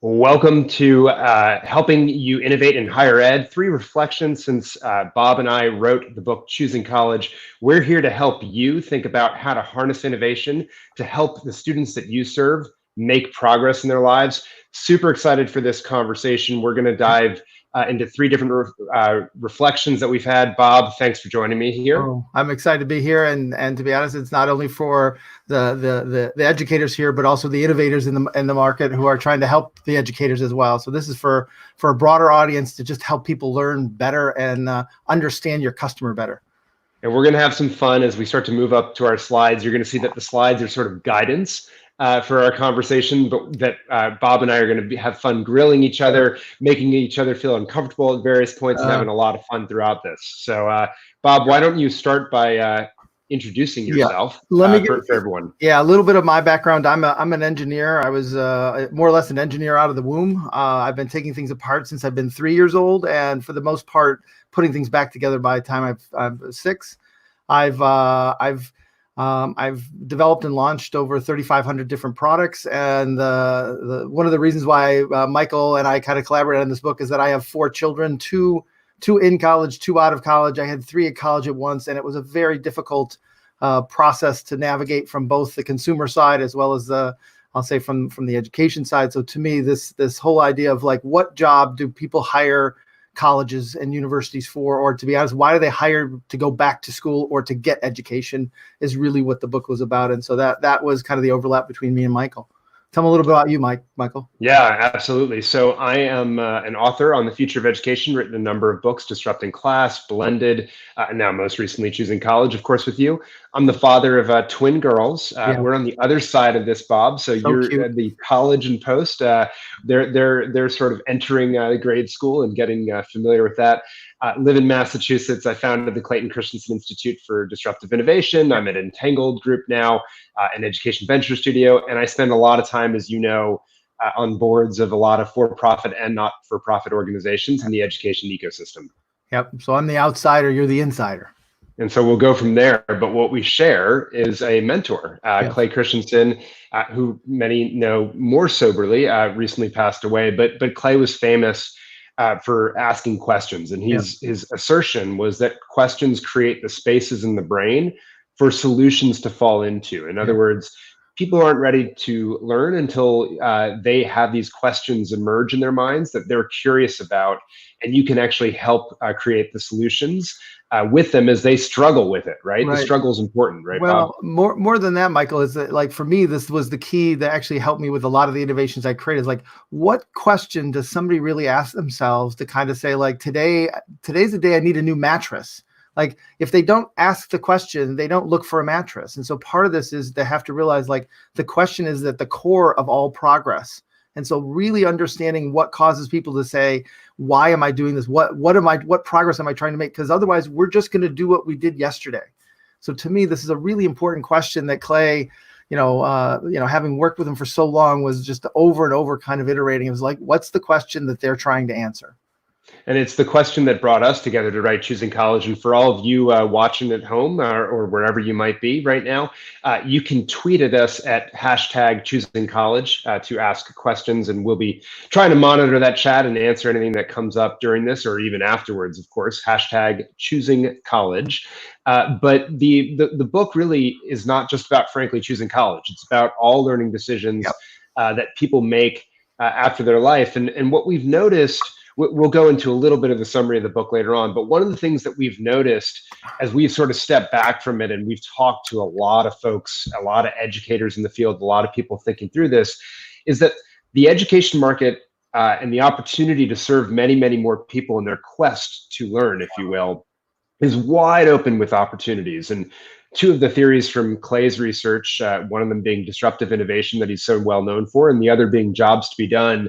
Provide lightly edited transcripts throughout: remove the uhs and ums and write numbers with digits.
Welcome to Helping You Innovate in Higher Ed. 3 reflections since Bob and I wrote the book, Choosing College. We're here to help you think about how to harness innovation to help the students that you serve make progress in their lives. Super excited for this conversation. We're going to dive into 3 different reflections that we've had. Bob, thanks for joining me here. Oh, I'm excited to be here, and to be honest, it's not only for the educators here, but also the innovators in the market who are trying to help the educators as well. So this is for a broader audience to just help people learn better and understand your customer better. And we're going to have some fun as we start to move up to our slides. You're going to see that the slides are sort of guidance for our conversation, but that Bob and I are going to have fun grilling each other, making each other feel uncomfortable at various points, and having a lot of fun throughout this. So, Bob, why don't you start by introducing yourself for everyone? Yeah, a little bit of my background. I'm an engineer. I was more or less an engineer out of the womb. I've been taking things apart since I've been 3 years old, and for the most part, putting things back together by the time I'm 6. I've developed and launched over 3,500 different products, and one of the reasons why Michael and I kind of collaborated on this book is that I have 4 children, two in college, 2 out of college. I had 3 at college at once, and it was a very difficult process to navigate from both the consumer side as well as I'll say from the education side. So to me, this whole idea of like, what job do people hire colleges and universities for, or to be honest, why do they hire to go back to school or to get education, is really what the book was about. And so that was kind of the overlap between me and Michael. Tell me a little bit about you, Michael. Yeah, absolutely. So I am an author on the future of education, written a number of books, Disrupting Class, Blended, and now most recently Choosing College, of course, with you. I'm the father of twin girls. We're on the other side of this, Bob. So you're at the college and post. They're sort of entering grade school and getting familiar with that. Live in Massachusetts. I founded the Clayton Christensen Institute for Disruptive Innovation. I'm at Entangled Group now, an education venture studio, and I spend a lot of time, as you know, on boards of a lot of for-profit and not-for-profit organizations in the education ecosystem. Yep. So I'm the outsider, you're the insider. And so we'll go from there. But what we share is a mentor, Clay Christensen, who many know more soberly, recently passed away. But Clay was famous for asking questions. And his assertion was that questions create the spaces in the brain for solutions to fall into. In other words, people aren't ready to learn until they have these questions emerge in their minds that they're curious about, and you can actually help create the solutions with them as they struggle with it, right? The struggle is important, right, well, Bob? More than that, Michael, is that, like, for me, this was the key that actually helped me with a lot of the innovations I created. Like, what question does somebody really ask themselves to kind of say, like, today's the day I need a new mattress? Like, if they don't ask the question, they don't look for a mattress. And so part of this is they have to realize, like, the question is at the core of all progress. And so really understanding what causes people to say, why am I doing this? What progress am I trying to make? Because otherwise we're just going to do what we did yesterday. So to me, this is a really important question that Clay, having worked with him for so long, was just over and over kind of iterating. It was like, what's the question that they're trying to answer? And it's the question that brought us together to write Choosing College. And for all of you watching at home or wherever you might be right now, you can tweet at us at #ChoosingCollege to ask questions. And we'll be trying to monitor that chat and answer anything that comes up during this or even afterwards, of course, #ChoosingCollege. But the book really is not just about, frankly, choosing college. It's about all learning decisions that people make after their life. And what we've noticed, we'll go into a little bit of the summary of the book later on, but one of the things that we've noticed as we've sort of stepped back from it, and we've talked to a lot of folks, a lot of educators in the field, a lot of people thinking through this, is that the education market and the opportunity to serve many, many more people in their quest to learn, if you will, is wide open with opportunities. And 2 of the theories from Clay's research, one of them being disruptive innovation that he's so well known for, and the other being jobs to be done,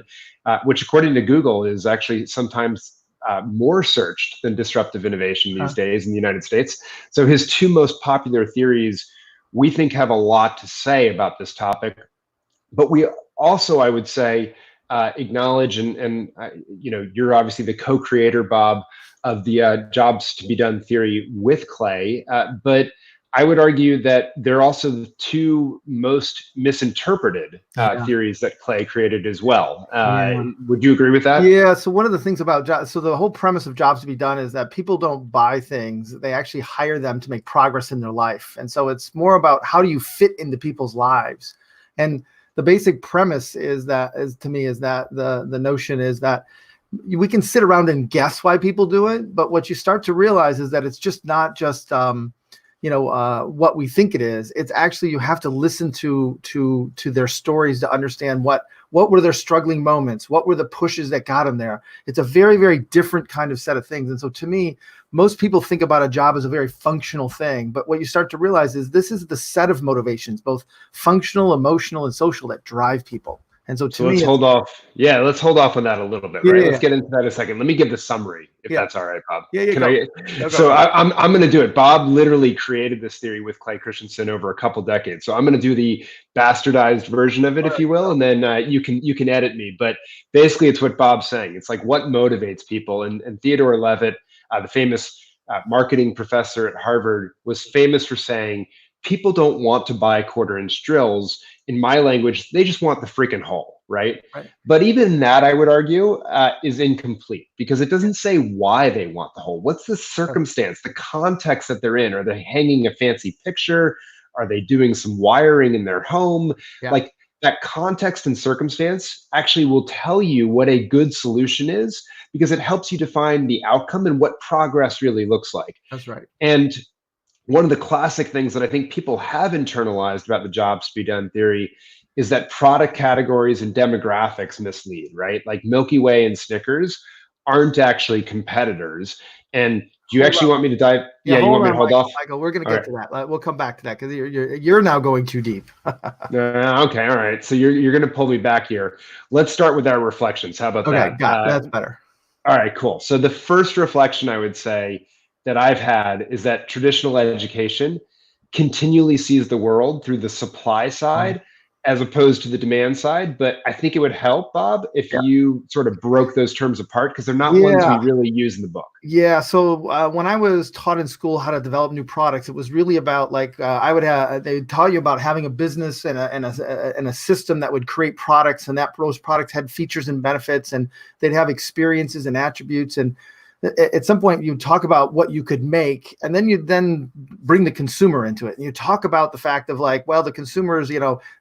which according to Google is actually sometimes more searched than disruptive innovation these days in the United States. So his 2 most popular theories, we think, have a lot to say about this topic. But we also, I would say, acknowledge, and you're obviously the co-creator, Bob, of the jobs to be done theory with Clay. But I would argue that they're also the two most misinterpreted Yeah. theories that Clay created as well. Yeah. Would you agree with that? Yeah. So one of the things about jobs, so the whole premise of jobs to be done is that people don't buy things; they actually hire them to make progress in their life. And so it's more about how do you fit into people's lives. And the basic premise is that, is to me, is that the notion is that we can sit around and guess why people do it, but what you start to realize is that it's just not just what we think it is. It's actually, you have to listen to their stories to understand what were their struggling moments, what were the pushes that got them there. It's a very, very different kind of set of things. And so to me, most people think about a job as a very functional thing, but what you start to realize is this is the set of motivations, both functional, emotional, and social, that drive people. And so to me, let's hold off. Yeah, let's hold off on that a little bit, right? Yeah. Let's get into that in a second. Let me give the summary, if that's all right, Bob. Yeah, Can go. I? Go. So I'm going to do it. Bob literally created this theory with Clay Christensen over a couple decades. So I'm going to do the bastardized version of it, if you will, and then you can edit me. But basically, it's what Bob's saying. It's like what motivates people. And Theodore Levitt, the famous marketing professor at Harvard, was famous for saying, people don't want to buy quarter-inch drills. In my language, they just want the freaking hole, right? But even that, I would argue, is incomplete, because it doesn't say why they want the hole. What's the circumstance, the context that they're in? Are they hanging a fancy picture? Are they doing some wiring in their home? Like, that context and circumstance actually will tell you what a good solution is, because it helps you define the outcome and what progress really looks like. That's right. And one of the classic things that I think people have internalized about the jobs to be done theory is that product categories and demographics mislead, right? Like Milky Way and Snickers aren't actually competitors. And do you actually want me to dive? Yeah, you want me to hold off? Michael, we're going to get to that. We'll come back to that, because you're now going too deep. Okay, all right. So you're going to pull me back here. Let's start with our reflections. How about that? That's better. All right, cool. So the first reflection I would say that I've had is that traditional education continually sees the world through the supply side as opposed to the demand side. But I think it would help, Bob, if you sort of broke those terms apart, because they're not ones we really use in the book. Yeah. So when I was taught in school how to develop new products, it was really about like they'd tell you about having a business and a system that would create products, and that those products had features and benefits, and they'd have experiences and attributes. And at some point you talk about what you could make, and then you bring the consumer into it. And you talk about the fact of like, well, the consumer is,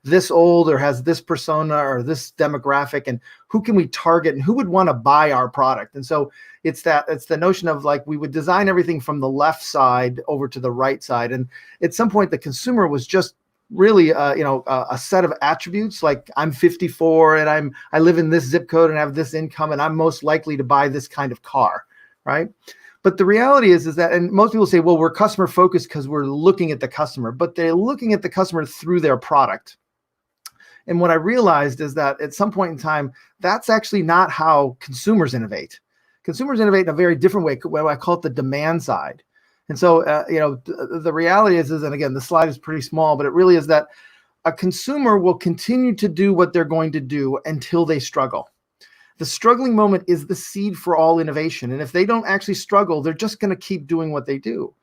this old or has this persona or this demographic, and who can we target and who would want to buy our product? And so it's the notion of like, we would design everything from the left side over to the right side. And at some point the consumer was just really, a set of attributes, like I'm 54 and I live in this zip code and have this income, and I'm most likely to buy this kind of car. Right. But the reality is that, and most people say, well, we're customer focused because we're looking at the customer, but they're looking at the customer through their product. And what I realized is that at some point in time, that's actually not how consumers innovate. Consumers innovate in a very different way, what I call it the demand side. And so, the reality is, and again, the slide is pretty small, but it really is that a consumer will continue to do what they're going to do until they struggle. The struggling moment is the seed for all innovation. And if they don't actually struggle, they're just going to keep doing what they do.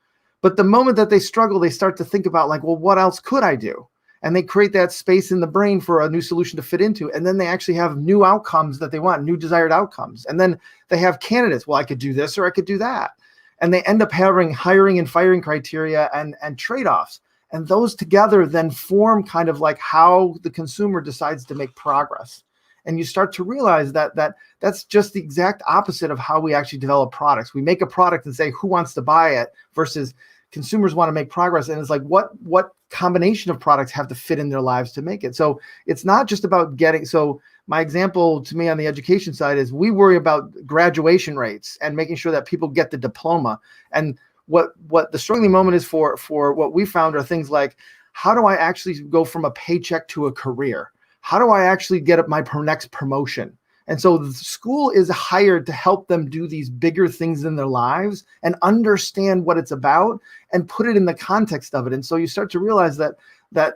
But the moment that they struggle, they start to think about like, well, what else could I do? And they create that space in the brain for a new solution to fit into. And then they actually have new outcomes that they want, new desired outcomes. And then they have candidates. Well, I could do this or I could do that. And they end up having hiring and firing criteria and trade-offs. And those together then form kind of like how the consumer decides to make progress. And you start to realize that that's just the exact opposite of how we actually develop products. We make a product and say, who wants to buy it, versus consumers want to make progress. And it's like, what combination of products have to fit in their lives to make it? So it's not just about getting, so my example to me on the education side is we worry about graduation rates and making sure that people get the diploma. And what the struggling moment is for what we found are things like, how do I actually go from a paycheck to a career? How do I actually get up my next promotion? And so the school is hired to help them do these bigger things in their lives and understand what it's about and put it in the context of it. And so you start to realize that at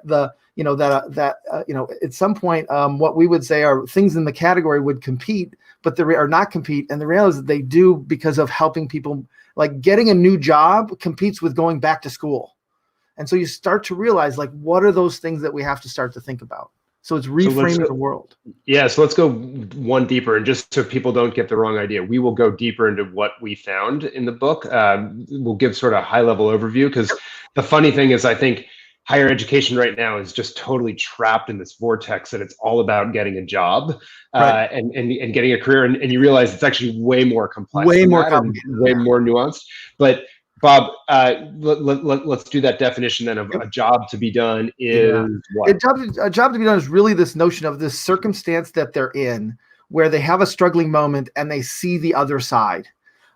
some point, what we would say are things in the category would compete, but they are not compete. And the reality is that they do, because of helping people, like getting a new job competes with going back to school. And so you start to realize, like, what are those things that we have to start to think about? So it's reframing the world. Yeah, so let's go one deeper, and just so people don't get the wrong idea, we will go deeper into what we found in the book. We'll give sort of a high-level overview, because the funny thing is, I think higher education right now is just totally trapped in this vortex that it's all about getting a job, Right. and getting a career, and you realize it's actually way more complex, Way than more that, complicated. and way more nuanced. But Bob, let's do that definition then of a job to be done is what? A job to be done is really this notion of this circumstance that they're in, where they have a struggling moment and they see the other side.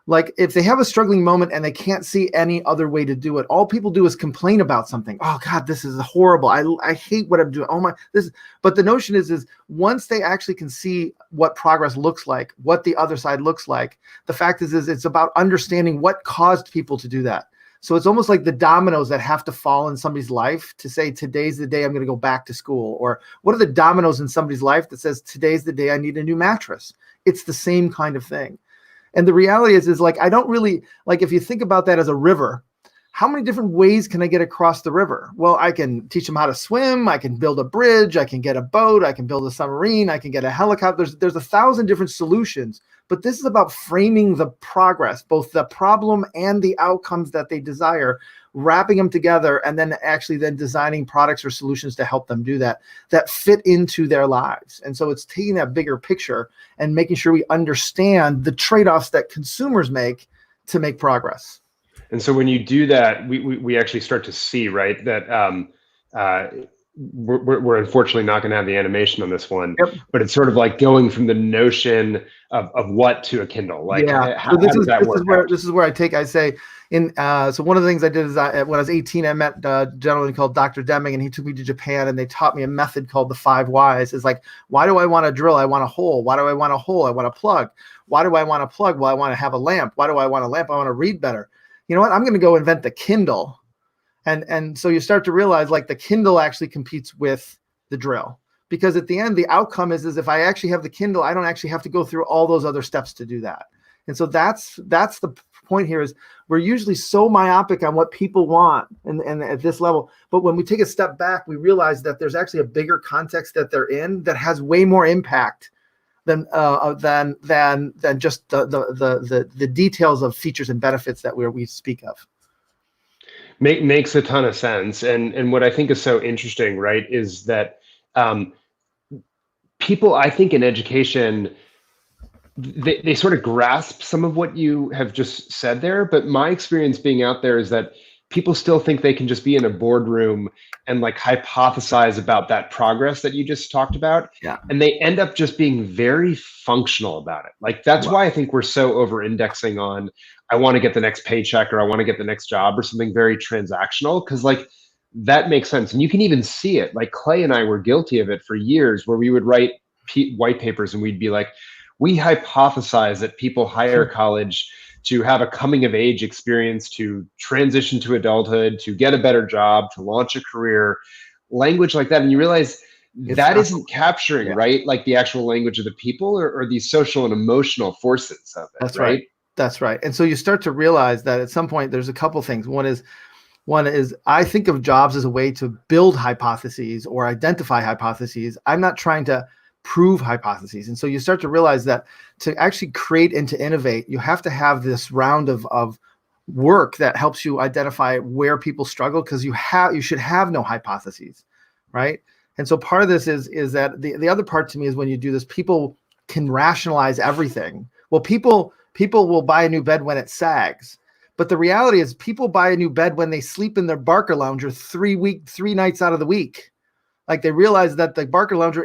Like, if they have a struggling moment and they can't see any other way to do it, all people do is complain about something. Oh God, this is horrible. I hate what I'm doing. Oh my, this. But the notion is once they actually can see what progress looks like, what the other side looks like, the fact is it's about understanding what caused people to do that. So it's almost like the dominoes that have to fall in somebody's life to say, today's the day I'm going to go back to school. Or what are the dominoes in somebody's life that says, today's the day I need a new mattress? It's the same kind of thing. And the reality is like, I don't really, like, if you think about that as a river, how many different ways can I get across the river? Well, I can teach them how to swim. I can build a bridge. I can get a boat. I can build a submarine. I can get a helicopter. There's 1,000 different solutions, but this is about framing the progress, both the problem and the outcomes that they desire, wrapping them together, and then actually then designing products or solutions to help them do that fit into their lives. And so it's taking that bigger picture and making sure we understand the trade-offs that consumers make to make progress. And so when you do that, we actually start to see, right, that we're unfortunately not going to have the animation on this one, Yep. but it's sort of like going from the notion of what to a Kindle. Like, how does that work? This is where I say, so one of the things I did is when I was 18, I met a gentleman called Dr. Deming, and he took me to Japan, and they taught me a method called the 5 whys. It's like, why do I want a drill? I want a hole. Why do I want a hole? I want a plug. Why do I want a plug? Well, I want to have a lamp. Why do I want a lamp? I want to read better. You know what? I'm going to go invent the Kindle. And so you start to realize, like, the Kindle actually competes with the drill, because at the end, the outcome is if I actually have the Kindle, I don't actually have to go through all those other steps to do that. And so that's the point here, is we're usually so myopic on what people want and at this level. But when we take a step back, we realize that there's actually a bigger context that they're in that has way more impact than just the details of features and benefits that we speak of. Makes a ton of sense. And what I think is so interesting, right, is that people, I think, in education, they sort of grasp some of what you have just said there. But my experience being out there is that people still think they can just be in a boardroom and like hypothesize about that progress that you just talked about. Yeah. And they end up just being very functional about it. Like, that's why I think we're so over indexing on, I want to get the next paycheck, or I want to get the next job, or something very transactional, because like that makes sense. And you can even see it. Like, Clay and I were guilty of it for years, where we would write white papers and we'd be like, we hypothesize that people hire college to have a coming of age experience, to transition to adulthood, to get a better job, to launch a career, language like that. And you realize that isn't capturing, right, like the actual language of the people, or these social and emotional forces of it. That's right. That's right. And so you start to realize that at some point there's a couple things. One is I think of jobs as a way to build hypotheses or identify hypotheses. I'm not trying to prove hypotheses. And so you start to realize that to actually create and to innovate, you have to have this round of work that helps you identify where people struggle, because you should have no hypotheses, right? And so part of this is that the other part to me is, when you do this, people can rationalize everything. Well, people will buy a new bed when it sags. But the reality is, people buy a new bed when they sleep in their Barker lounger 3 nights out of the week. Like, they realize that the Barker lounger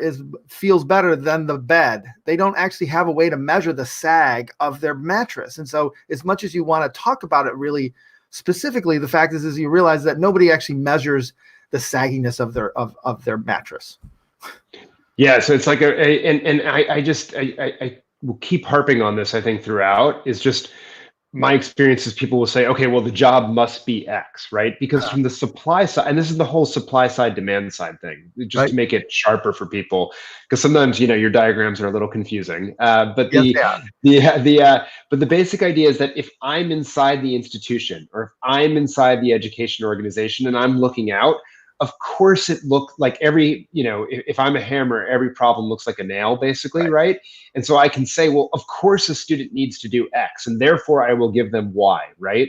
feels better than the bed. They don't actually have a way to measure the sag of their mattress. And so as much as you want to talk about it really specifically, the fact is you realize that nobody actually measures the sagginess of their mattress. Yeah. So it's like I will keep harping on this, I think, throughout, is just my experience is people will say, okay, well, the job must be X, right? Because from the supply side, and this is the whole supply side, demand side thing, just Right? to make it sharper for people, because sometimes, your diagrams are a little confusing. But Yes, but the basic idea is that if I'm inside the institution or if I'm inside the education organization and I'm looking out, of course it looked like if I'm a hammer, every problem looks like a nail, basically, right? And so I can say, well, of course a student needs to do X, and therefore I will give them Y, right?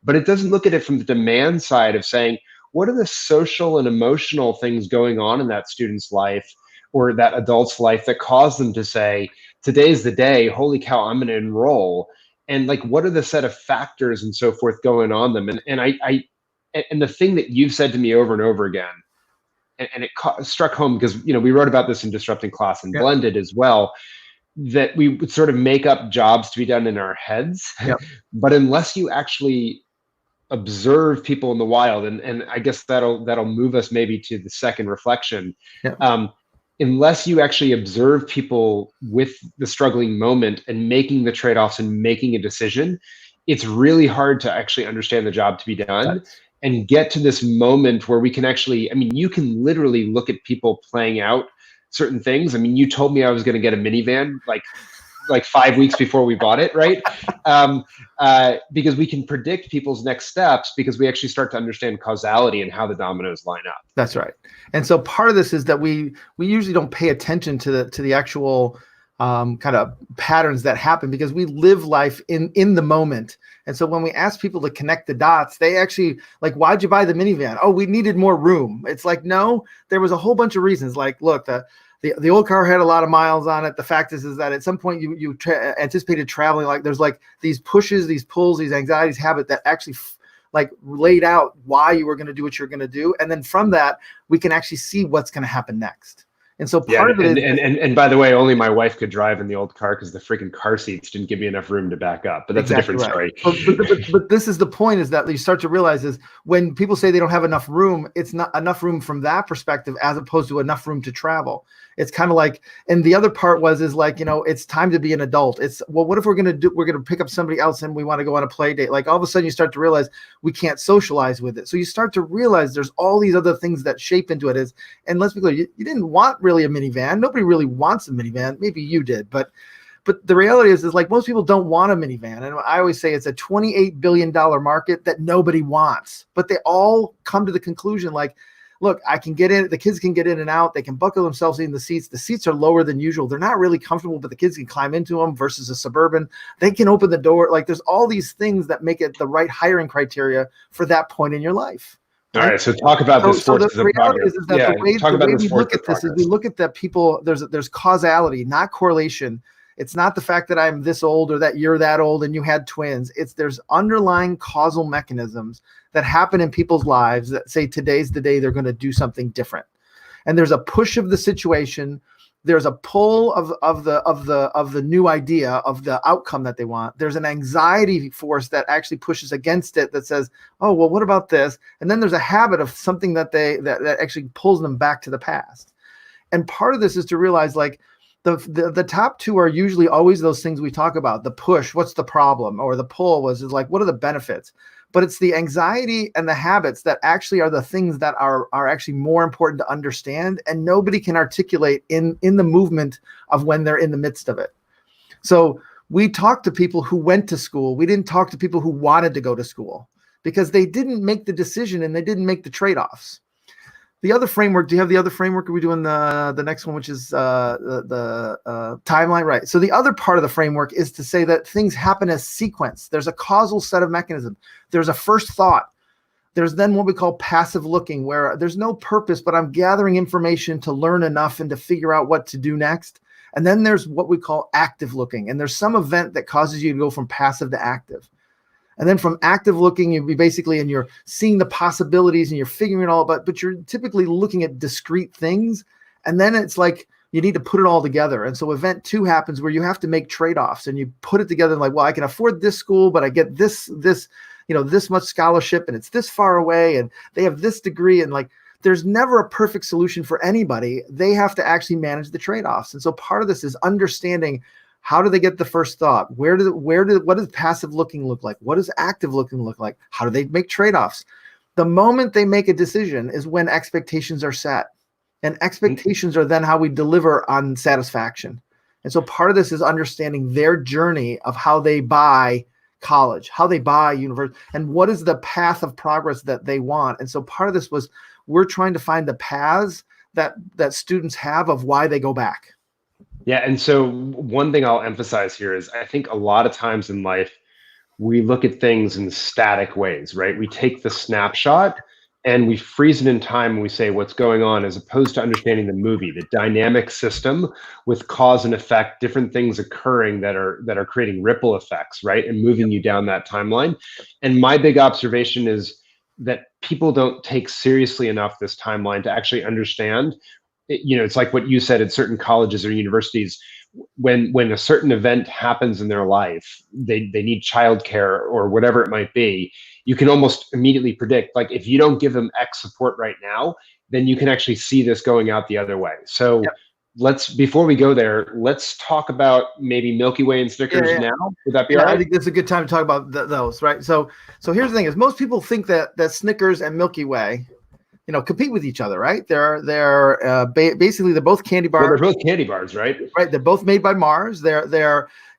But it doesn't look at it from the demand side of saying, what are the social and emotional things going on in that student's life or that adult's life that cause them to say, today's the day, holy cow, I'm going to enroll. And like, what are the set of factors and so forth going on them? And the thing that you've said to me over and over again, and it struck home because, we wrote about this in Disrupting Class and Yep. Blended as well, that we would sort of make up jobs to be done in our heads. Yep. But unless you actually observe people in the wild, and I guess that'll move us maybe to the second reflection. Yep. Unless you actually observe people with the struggling moment and making the trade-offs and making a decision, it's really hard to actually understand the job to be done and get to this moment where we can actually, you can literally look at people playing out certain things. You told me I was going to get a minivan like 5 weeks before we bought it, right? Because we can predict people's next steps because we actually start to understand causality and how the dominoes line up. That's right. And so part of this is that we usually don't pay attention to the actual kind of patterns that happen because we live life in the moment. And so when we ask people to connect the dots, they actually like, why'd you buy the minivan? Oh, we needed more room. It's like, no, there was a whole bunch of reasons. Like, look, the old car had a lot of miles on it. The fact is that at some point you anticipated traveling. Like there's like these pushes, these pulls, these anxieties, habit that actually like laid out why you were going to do what you're going to do. And then from that, we can actually see what's going to happen next. And so part of it and by the way, only my wife could drive in the old car because the freaking car seats didn't give me enough room to back up. But that's exactly a different story. But this is the point, is that you start to realize is when people say they don't have enough room, it's not enough room from that perspective as opposed to enough room to travel. It's kind of like, and the other part is like, it's time to be an adult. It's, well, what if we're going to pick up somebody else and we want to go on a play date? Like all of a sudden you start to realize we can't socialize with it. So you start to realize there's all these other things that shape into it. And let's be clear, you didn't want really a minivan. Nobody really wants a minivan. Maybe you did, but the reality is like most people don't want a minivan. And I always say it's a $28 billion market that nobody wants, but they all come to the conclusion like, look, I can get in, the kids can get in and out. They can buckle themselves in the seats. The seats are lower than usual. They're not really comfortable, but the kids can climb into them versus a Suburban. They can open the door. Like there's all these things that make it the right hiring criteria for that point in your life. Right? All right. So talk about this. So the reality is that the way we look at this is we look at that people, there's causality, not correlation. It's not the fact that I'm this old or that you're that old and you had twins. There's underlying causal mechanisms that happen in people's lives that say today's the day they're going to do something different. And there's a push of the situation. There's a pull of the new idea of the outcome that they want. There's an anxiety force that actually pushes against it that says, oh, well, what about this? And then there's a habit of something that actually pulls them back to the past. And part of this is to realize like, the top two are usually always those things we talk about. The push, what's the problem? Or the pull is like, what are the benefits? But it's the anxiety and the habits that actually are the things that are actually more important to understand. And nobody can articulate in the movement of when they're in the midst of it. So we talk to people who went to school. We didn't talk to people who wanted to go to school because they didn't make the decision and they didn't make the trade-offs. The other framework, do you have the other framework? Are we doing the next one, which is the timeline? Right. So the other part of the framework is to say that things happen as sequence. There's a causal set of mechanisms. There's a first thought. There's then what we call passive looking, where there's no purpose, but I'm gathering information to learn enough and to figure out what to do next. And then there's what we call active looking. And there's some event that causes you to go from passive to active. And then from active looking, you'd be basically, and you're seeing the possibilities and you're figuring it all about, but you're typically looking at discrete things. And then it's like, you need to put it all together. And so event 2 happens where you have to make trade-offs and you put it together like, well, I can afford this school, but I get this much scholarship and it's this far away and they have this degree. And like, there's never a perfect solution for anybody. They have to actually manage the trade-offs. And so part of this is understanding How do they get the first thought? What does passive looking look like? What does active looking look like? How do they make trade-offs? The moment they make a decision is when expectations are set. And expectations are then how we deliver on satisfaction. And so part of this is understanding their journey of how they buy college, how they buy university, and what is the path of progress that they want. And so part of this was we're trying to find the paths that students have of why they go back. Yeah. And so one thing I'll emphasize here is I think a lot of times in life, we look at things in static ways, right? We take the snapshot and we freeze it in time and we say what's going on, as opposed to understanding the movie, the dynamic system with cause and effect, different things occurring that are creating ripple effects, right? And moving you down that timeline. And my big observation is that people don't take seriously enough this timeline to actually understand. It's like what you said at certain colleges or universities, when a certain event happens in their life, they need childcare or whatever it might be, you can almost immediately predict, like, if you don't give them X support right now, then you can actually see this going out the other way. So before we go there, let's talk about maybe Milky Way and Snickers now. Would that be all right? I think this is a good time to talk about those, right? So here's the thing: is most people think that Snickers and Milky Way, compete with each other, right? Basically they're both candy bars. Well, they're both candy bars, right? Right. They're both made by Mars. They're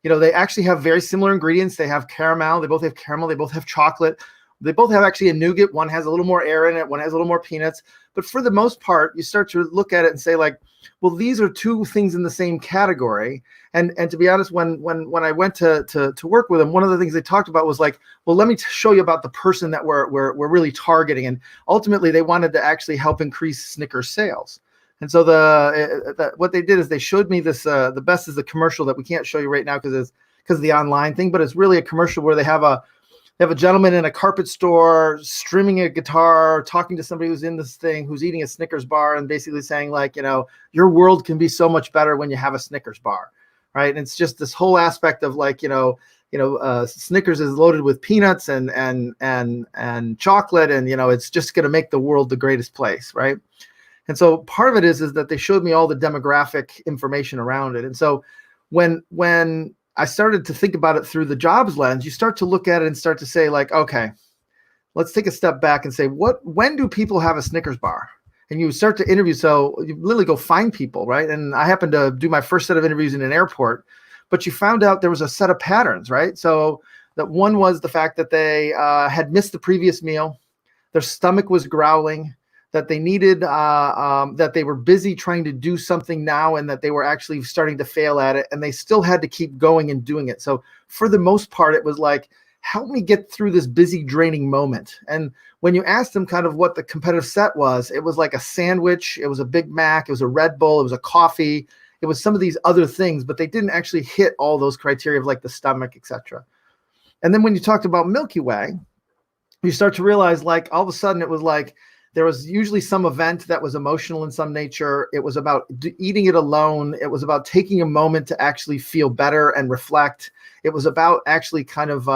they actually have very similar ingredients. They have caramel. They both have caramel. They both have chocolate. They both have actually a nougat. One has a little more air in it. One has a little more peanuts. But for the most part, you start to look at it and say, like, well, these are two things in the same category. And to be honest, when I went to work with them, one of the things they talked about was like, well, let me show you about the person that we're really targeting. And ultimately, they wanted to actually help increase Snickers sales. And so what they did is they showed me this. The best is the commercial that we can't show you right now because of the online thing. But it's really a commercial where they have a gentleman in a carpet store streaming a guitar, talking to somebody who's in this thing, who's eating a Snickers bar, and basically saying, like, your world can be so much better when you have a Snickers bar, right? And it's just this whole aspect of, like, Snickers is loaded with peanuts and chocolate, and it's just going to make the world the greatest place, right? And so part of it is that they showed me all the demographic information around it. And so when I started to think about it through the jobs lens, you start to look at it and start to say, like, okay, let's take a step back and say, when do people have a Snickers bar? And you start to interview. So you literally go find people, right? And I happened to do my first set of interviews in an airport, but you found out there was a set of patterns, right? So that one was the fact that they had missed the previous meal. Their stomach was growling, that they needed, that they were busy trying to do something now, and that they were actually starting to fail at it, and they still had to keep going and doing it. So for the most part, it was like, help me get through this busy, draining moment. And when you asked them kind of what the competitive set was, it was like a sandwich, it was a Big Mac, it was a Red Bull, it was a coffee, it was some of these other things, but they didn't actually hit all those criteria of, like, the stomach, etc. And then when you talked about Milky Way, you start to realize, like, all of a sudden it was like, there was usually some event that was emotional in some nature. It was about eating it alone. It was about taking a moment to actually feel better and reflect. It was about actually kind of,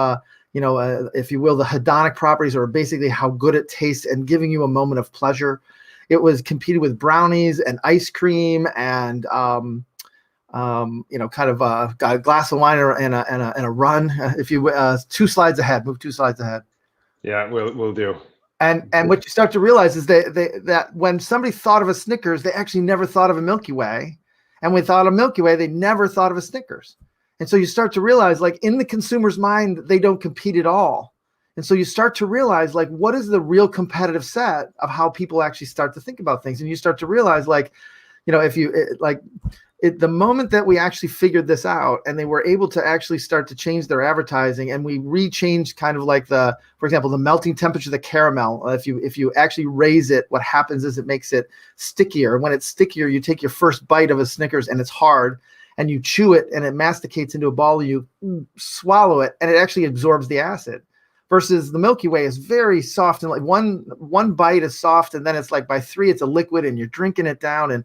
if you will, the hedonic properties, or basically how good it tastes, and giving you a moment of pleasure. It was competed with brownies and ice cream and, kind of got a glass of wine and a run. If you 2 slides ahead, move 2 slides ahead. Yeah, we'll do. And what you start to realize is that when somebody thought of a Snickers, they actually never thought of a Milky Way. And when they thought of Milky Way, they never thought of a Snickers. And so you start to realize, like, in the consumer's mind, they don't compete at all. And so you start to realize, like, what is the real competitive set of how people actually start to think about things. And you start to realize, like, if you the moment that we actually figured this out, and they were able to actually start to change their advertising, and we re-changed kind of like for example, the melting temperature of the caramel. If you actually raise it, what happens is it makes it stickier. When it's stickier, you take your first bite of a Snickers and it's hard, and you chew it and it masticates into a ball, and you swallow it and it actually absorbs the acid. Versus the Milky Way is very soft, and like one bite is soft, and then it's like by 3 it's a liquid, and you're drinking it down, and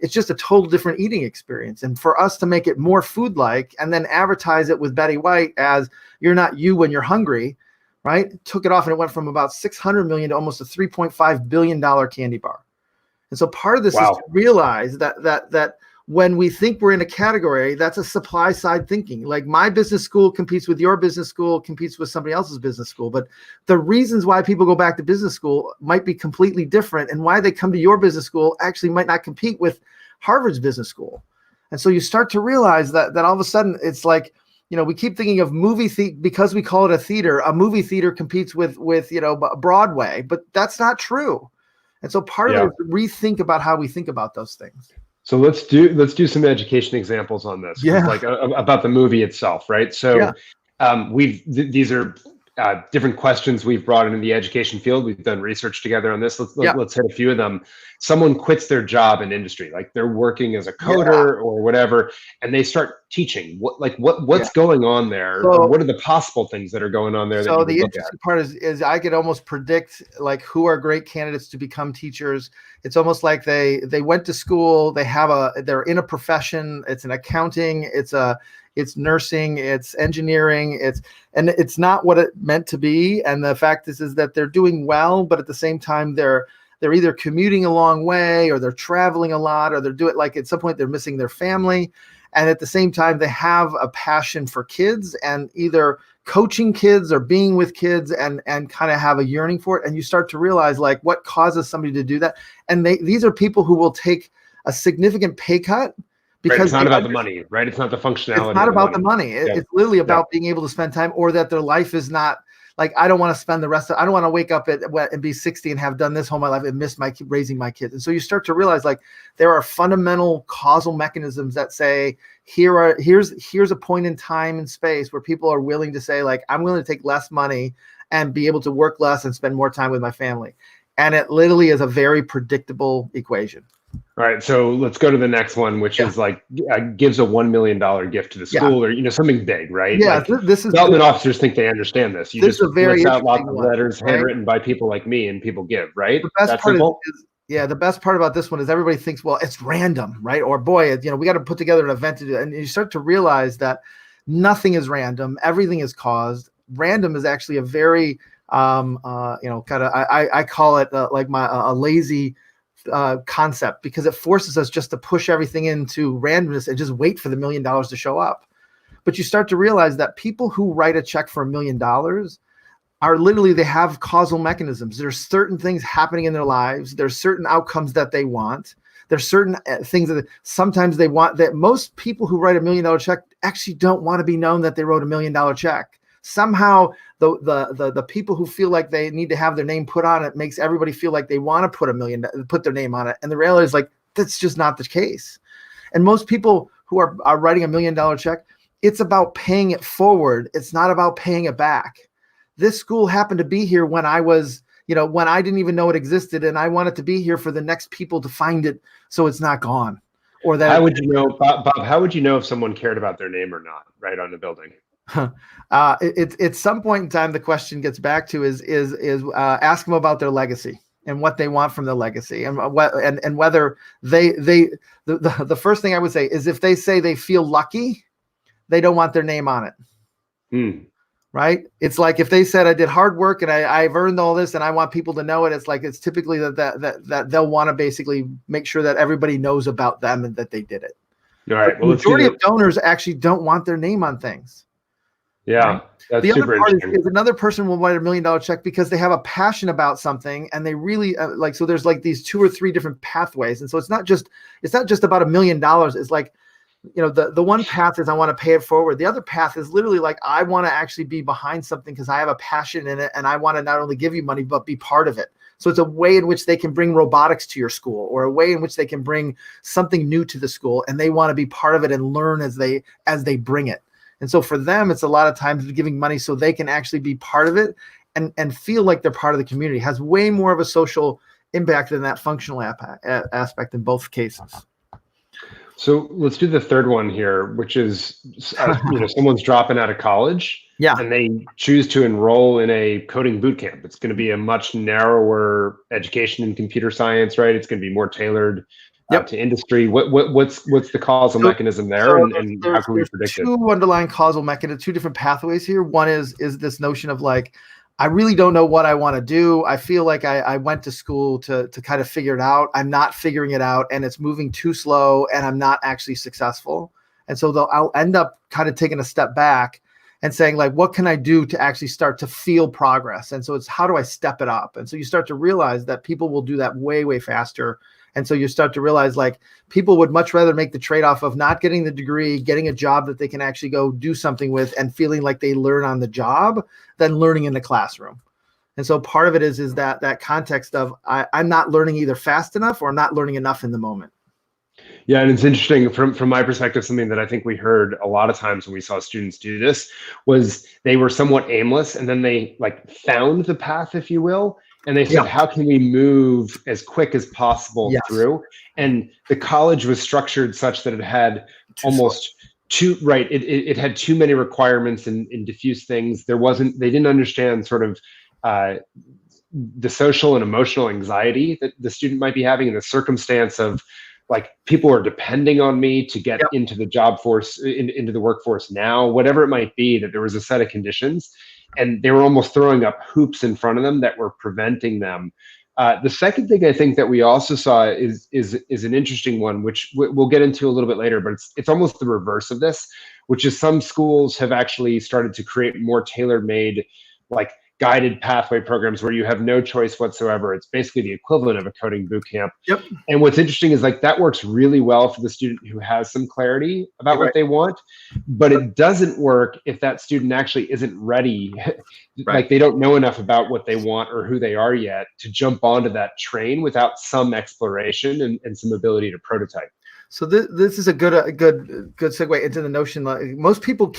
it's just a total different eating experience. And for us to make it more food-like and then advertise it with Betty White as you're not you when you're hungry, right? Took it off, and it went from about 600 million to almost a $3.5 billion candy bar. And so part of this is to realize that when we think we're in a category, that's a supply side thinking. Like my business school competes with your business school, competes with somebody else's business school. But the reasons why people go back to business school might be completely different. And why they come to your business school actually might not compete with Harvard's business school. And so you start to realize that all of a sudden it's like, we keep thinking of because we call it a theater. A movie theater competes with Broadway, but that's not true. And so part of it is rethink about how we think about those things. So let's do some education examples on this. Yeah. Like about the movie itself, right? So these are different questions we've brought into the education field. We've done research together on this. Let's hit a few of them. Someone quits their job in industry, like they're working as a coder or whatever, and they start teaching. What's going on there? So, or what are the possible things that are going on there? So the interesting part is I could almost predict like who are great candidates to become teachers. It's almost like they went to school, they're in a profession. It's an accounting, it's nursing, it's engineering, and it's not what it meant to be. And the fact is that they're doing well, but at the same time they're either commuting a long way or they're traveling a lot, or they're doing like at some point they're missing their family. And at the same time, they have a passion for kids and either coaching kids or being with kids and kind of have a yearning for it. And you start to realize like what causes somebody to do that. And these are people who will take a significant pay cut. Because it's not about the money, right? It's not the functionality. It's not about the money. It's literally about being able to spend time, or that their life is not like, I don't want to spend I don't want to wake up and be 60 and have done this whole my life and miss raising my kids. And so you start to realize like there are fundamental causal mechanisms that say, here's a point in time and space where people are willing to say like, I'm willing to take less money and be able to work less and spend more time with my family. And it literally is a very predictable equation. All right, so let's go to the next one, which is like gives a $1 million gift to the school, or something big, right? Yeah, like, this is development officers think they understand this. You just list out lots of letters handwritten by people like me, and people give, right? The best part the best part about this one is everybody thinks, well, it's random, right? Or boy, we got to put together an event to do it. And you start to realize that nothing is random, everything is caused. Random is actually a very I call it like a lazy concept, because it forces us just to push everything into randomness and just wait for the $1 million to show up. But you start to realize that people who write a check for $1 million are literally, they have causal mechanisms. There's certain things happening in their lives. There's certain outcomes that they want. There's certain things that sometimes they want, that most people who write $1 million check actually don't want to be known that they wrote $1 million check. Somehow the people who feel like they need to have their name put on it makes everybody feel like they want to put their name on it. And the reality is like, that's just not the case. And most people who are writing $1 million check, it's about paying it forward. It's not about paying it back. This school happened to be here when I was, when I didn't even know it existed, and I wanted to be here for the next people to find it so it's not gone. Or that. How would you know, Bob, how would you know if someone cared about their name or not, right, on the building? At some point in time, the question gets back to is ask them about their legacy and what they want from the legacy, and whether the first thing I would say is, if they say they feel lucky, they don't want their name on it. Right? It's like if they said I did hard work and I've earned all this and I want people to know it. It's like, it's typically that they'll want to basically make sure that everybody knows about them and that they did it. All right. Well, the majority of donors actually don't want their name on things. Yeah. Right? That's the super other part interesting. is another person will write $1 million check because they have a passion about something, and they really so there's like these 2 or 3 different pathways. And so it's not just about $1 million. It's like, the one path is I want to pay it forward. The other path is literally like, I want to actually be behind something because I have a passion in it, and I want to not only give you money, but be part of it. So it's a way in which they can bring robotics to your school, or a way in which they can bring something new to the school, and they want to be part of it and learn as they bring it. And so for them, it's a lot of times giving money so they can actually be part of it and feel like they're part of the community. It has way more of a social impact than that functional aspect in both cases. So let's do the third one here, which is, someone's dropping out of college, and they choose to enroll in a coding boot camp. It's going to be a much narrower education in computer science, right? It's going to be more tailored to industry. What's the causal mechanism there, and how can we predict it? 2 underlying causal mechanisms, 2 different pathways here. One is this notion of like, I really don't know what I want to do. I feel like I went to school to kind of figure it out. I'm not figuring it out, and it's moving too slow, and I'm not actually successful. And so I'll end up kind of taking a step back and saying, like, what can I do to actually start to feel progress? And so it's, how do I step it up? And so you start to realize that people will do that way, way faster. And so you start to realize, like, people would much rather make the trade-off of not getting the degree, getting a job that they can actually go do something with and feeling like they learn on the job than learning in the classroom. And so part of it is that context of I'm not learning either fast enough or I'm not learning enough in the moment. Yeah, and it's interesting from my perspective, something that I think we heard a lot of times when we saw students do this was they were somewhat aimless, and then they like found the path, if you will, and they said, how can we move as quick as possible through? And the college was structured such that it had almost it had too many requirements and diffuse things. They didn't understand sort of the social and emotional anxiety that the student might be having in the circumstance of, like, people are depending on me to get into the job force, into the workforce now, whatever it might be, that there was a set of conditions, and they were almost throwing up hoops in front of them that were preventing them. The second thing I think that we also saw is an interesting one, which we'll get into a little bit later, but it's almost the reverse of this, which is some schools have actually started to create more tailor-made, like, guided pathway programs where you have no choice whatsoever. It's basically the equivalent of a coding boot camp. And what's interesting is, like, that works really well for the student who has some clarity about what they want, but it doesn't work if that student actually isn't ready. Like, they don't know enough about what they want or who they are yet to jump onto that train without some exploration and some ability to prototype. So this is a good segue into the notion that most people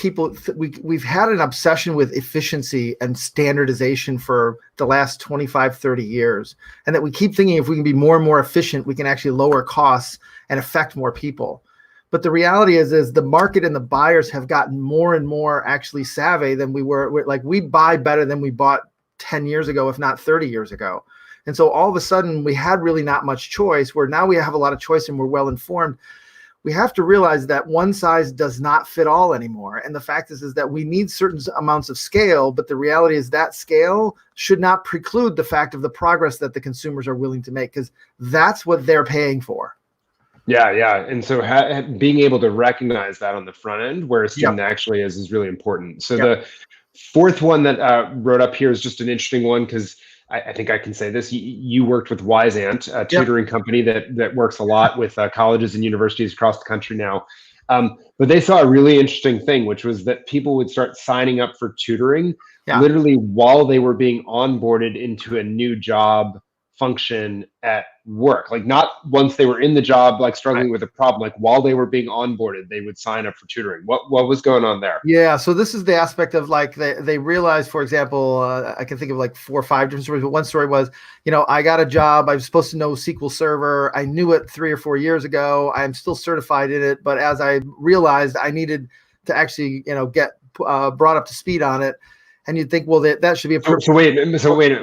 we've had an obsession with efficiency and standardization for the last 25, 30 years. And that we keep thinking if we can be more and more efficient, we can actually lower costs and affect more people. But the reality is the market and the buyers have gotten more and more actually savvy than we were. Like, we buy better than we bought 10 years ago, if not 30 years ago. And so all of a sudden we had really not much choice, where now we have a lot of choice and we're well informed. We have to realize that one size does not fit all anymore. And the fact is that we need certain amounts of scale, but the reality is that scale should not preclude the fact of the progress that the consumers are willing to make, because that's what they're paying for. Yeah. And so being able to recognize that on the front end where a student actually is really important. So the fourth one that wrote up here is just an interesting one, because I think I can say this. You worked with Ant, a tutoring company that works a lot with colleges and universities across the country now. But they saw a really interesting thing, which was that people would start signing up for tutoring literally while they were being onboarded into a new job function at work. Like, not once they were in the job, like struggling with a problem, like while they were being onboarded, they would sign up for tutoring. What was going on there? Yeah. So this is the aspect of, like, they realized, for example, I can think of like 4 or 5 different stories, but one story was, I got a job. I was supposed to know SQL Server. I knew it 3 or 4 years ago. I'm still certified in it. But as I realized I needed to actually, get brought up to speed on it. And you'd think, well, that should be a So wait a minute.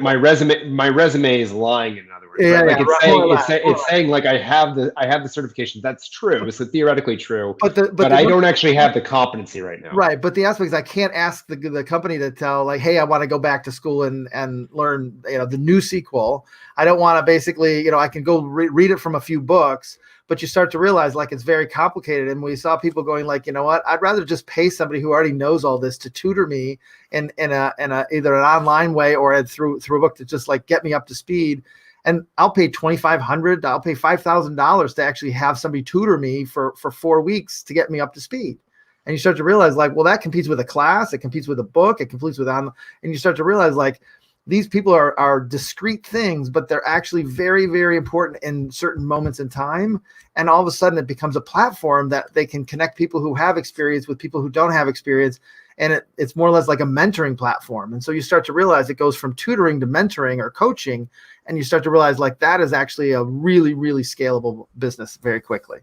My resume is lying, in other words. Right? Like, it's saying like I have the certification. That's true. It's theoretically true. But I don't actually have the competency right now. Right. But the aspect is, I can't ask the company to tell, like, hey, I want to go back to school and learn the new SQL. I don't want to basically, I can go read it from a few books. But you start to realize, like, it's very complicated. And we saw people going, like, you know what, I'd rather just pay somebody who already knows all this to tutor me in a either an online way or through a book to just, like, get me up to speed. And I'll pay $2,500, I'll pay $5,000 to actually have somebody tutor me for 4 weeks to get me up to speed. And you start to realize, like, well, that competes with a class, it competes with a book, it competes with and you start to realize, like, these people are discrete things, but they're actually very, very important in certain moments in time. And all of a sudden it becomes a platform that they can connect people who have experience with people who don't have experience. And it's more or less like a mentoring platform. And so you start to realize it goes from tutoring to mentoring or coaching. And you start to realize, like, that is actually a really, really scalable business very quickly.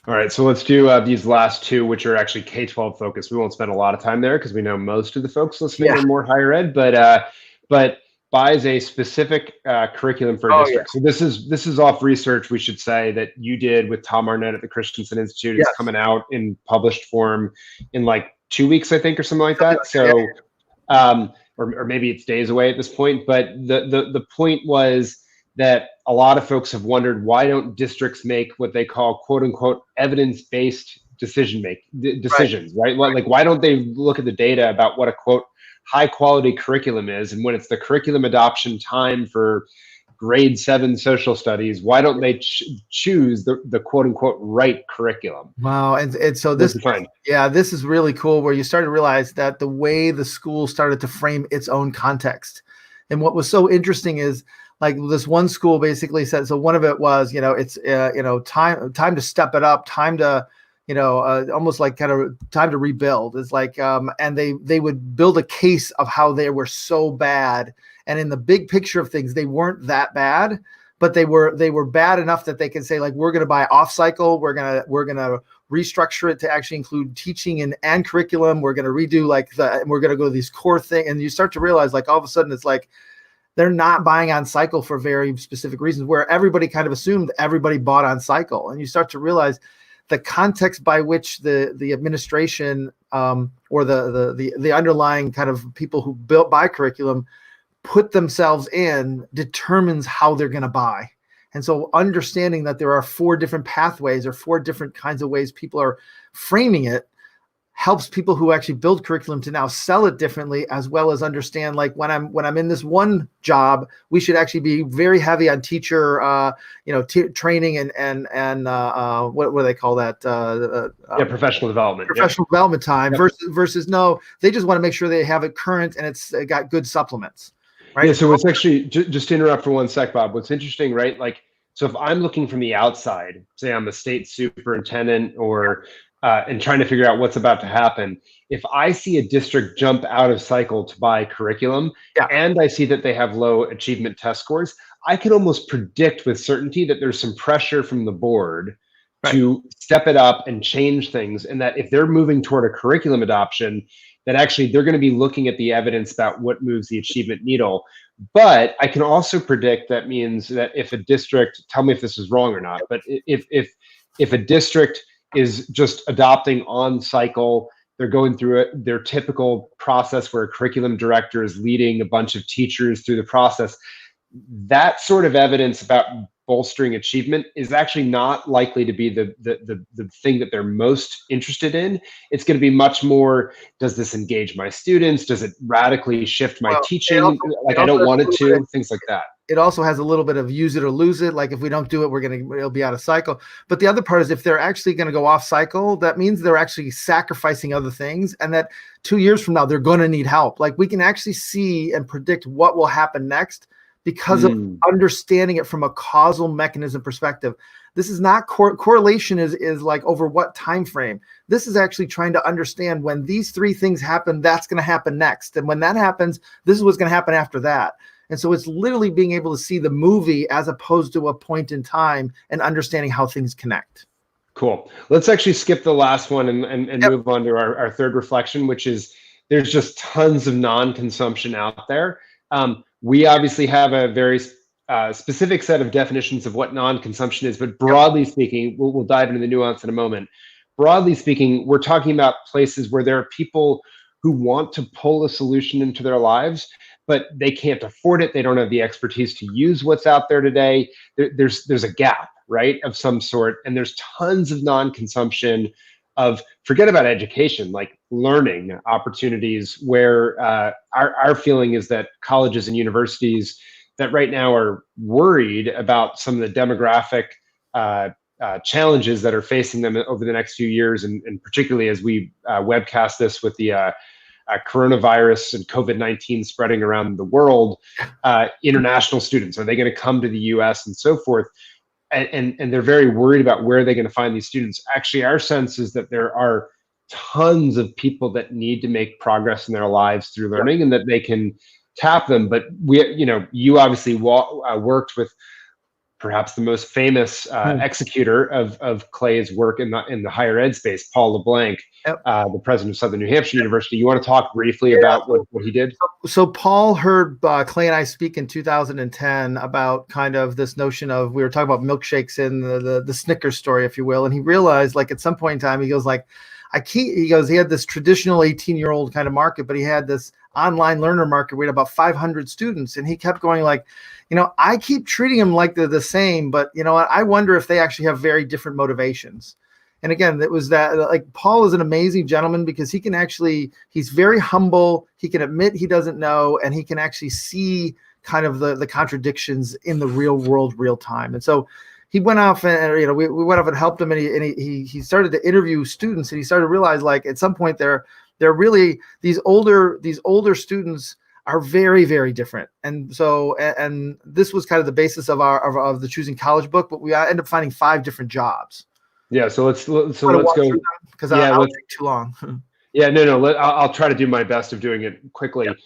All right, so let's do these last two, which are actually K-12 focused. We won't spend a lot of time there because we know most of the folks listening are more higher ed, but buys a specific curriculum for a district. So this is off research, we should say, that you did with Tom Arnett at the Christensen Institute. It's coming out in published form in like 2 weeks, I think, or something like that. So or maybe it's days away at this point. But the point was that a lot of folks have wondered, why don't districts make what they call quote unquote evidence-based decisions, right? Like, why don't they look at the data about what a quote high quality curriculum is, and when it's the curriculum adoption time for grade 7 social studies, why don't they choose the quote unquote right curriculum? Wow. And so this is really cool, where you start to realize that the way the school started to frame its own context. And what was so interesting is, like, this one school basically said, so one of it was, it's time to step it up, time to almost like kind of time to rebuild. It's like, and they would build a case of how they were so bad. And in the big picture of things, they weren't that bad, but they were bad enough that they can say, like, we're going to buy off cycle. We're going to restructure it to actually include teaching and curriculum. We're going to redo we're going to go to these core things. And you start to realize, like, all of a sudden it's like, they're not buying on cycle for very specific reasons, where everybody kind of assumed everybody bought on cycle. And you start to realize the context by which the administration or the underlying kind of people who buy curriculum put themselves in determines how they're going to buy. And so understanding that there are 4 different pathways or 4 different kinds of ways people are framing it helps people who actually build curriculum to now sell it differently, as well as understand, like, when I'm in this one job, we should actually be very heavy on teacher, training and what do they call that? Professional development. Development time versus no, they just want to make sure they have it current and it's got good supplements, right? Yeah. So it's actually, just to interrupt for one sec, Bob. What's interesting, right? Like, so if I'm looking from the outside, say I'm a state superintendent or and trying to figure out what's about to happen, if I see a district jump out of cycle to buy curriculum, and I see that they have low achievement test scores, I can almost predict with certainty that there's some pressure from the board to step it up and change things. And that if they're moving toward a curriculum adoption, that actually they're going to be looking at the evidence about what moves the achievement needle. But I can also predict that means that if a district, tell me if this is wrong or not, but if a district is just adopting on cycle, they're going through their typical process where a curriculum director is leading a bunch of teachers through the process, that sort of evidence about bolstering achievement is actually not likely to be the thing that they're most interested in. It's going to be much more, does this engage my students? Does it radically shift my teaching? I don't want it to, things like that. It also has a little bit of use it or lose it. Like, if we don't do it, it'll be out of cycle. But the other part is, if they're actually going to go off cycle, that means they're actually sacrificing other things. And that 2 years from now, they're going to need help. Like, we can actually see and predict what will happen next because of understanding it from a causal mechanism perspective. This is not correlation is like over what time frame. This is actually trying to understand, when these 3 things happen, that's going to happen next. And when that happens, this is what's going to happen after that. And so it's literally being able to see the movie as opposed to a point in time and understanding how things connect. Cool. Let's actually skip the last one and move on to our third reflection, which is, there's just tons of non-consumption out there. We obviously have a very specific set of definitions of what non-consumption is, but broadly speaking, we'll dive into the nuance in a moment. Broadly speaking, we're talking about places where there are people who want to pull a solution into their lives, but they can't afford it. They don't have the expertise to use what's out there today. There's a gap, right, of some sort. And there's tons of non-consumption of, forget about education, like learning opportunities, where our feeling is that colleges and universities that right now are worried about some of the demographic challenges that are facing them over the next few years. And particularly as we webcast this with the coronavirus and COVID-19 spreading around the world, international students, are they going to come to the US and so forth? And they're very worried about where they're going to find these students. Actually, our sense is that there are tons of people that need to make progress in their lives through learning, and that they can tap them. But you obviously worked with perhaps the most famous executor of Clay's work in the higher ed space, Paul LeBlanc, the president of Southern New Hampshire University. You want to talk briefly about what he did? So Paul heard Clay and I speak in 2010 about kind of this notion of, we were talking about milkshakes in the Snickers story, if you will. And he realized, like, at some point in time, he goes like, he goes, he had this traditional 18-year-old kind of market, but he had this online learner market. We had about 500 students, and he kept going like, I keep treating them like they're the same, but I wonder if they actually have very different motivations. And again, it was that, like, Paul is an amazing gentleman because he's very humble. He can admit he doesn't know, and he can actually see kind of the contradictions in the real world, real time. And so he went off and, we went off and helped him, and he started to interview students, and he started to realize, like, at some point they're really, these older students are very, very different. And so, and this was kind of the basis of of the Choosing College book, but we ended up finding 5 different jobs. Yeah. So let's go, because I'll take too long. Yeah, no, I'll try to do my best of doing it quickly. Yep.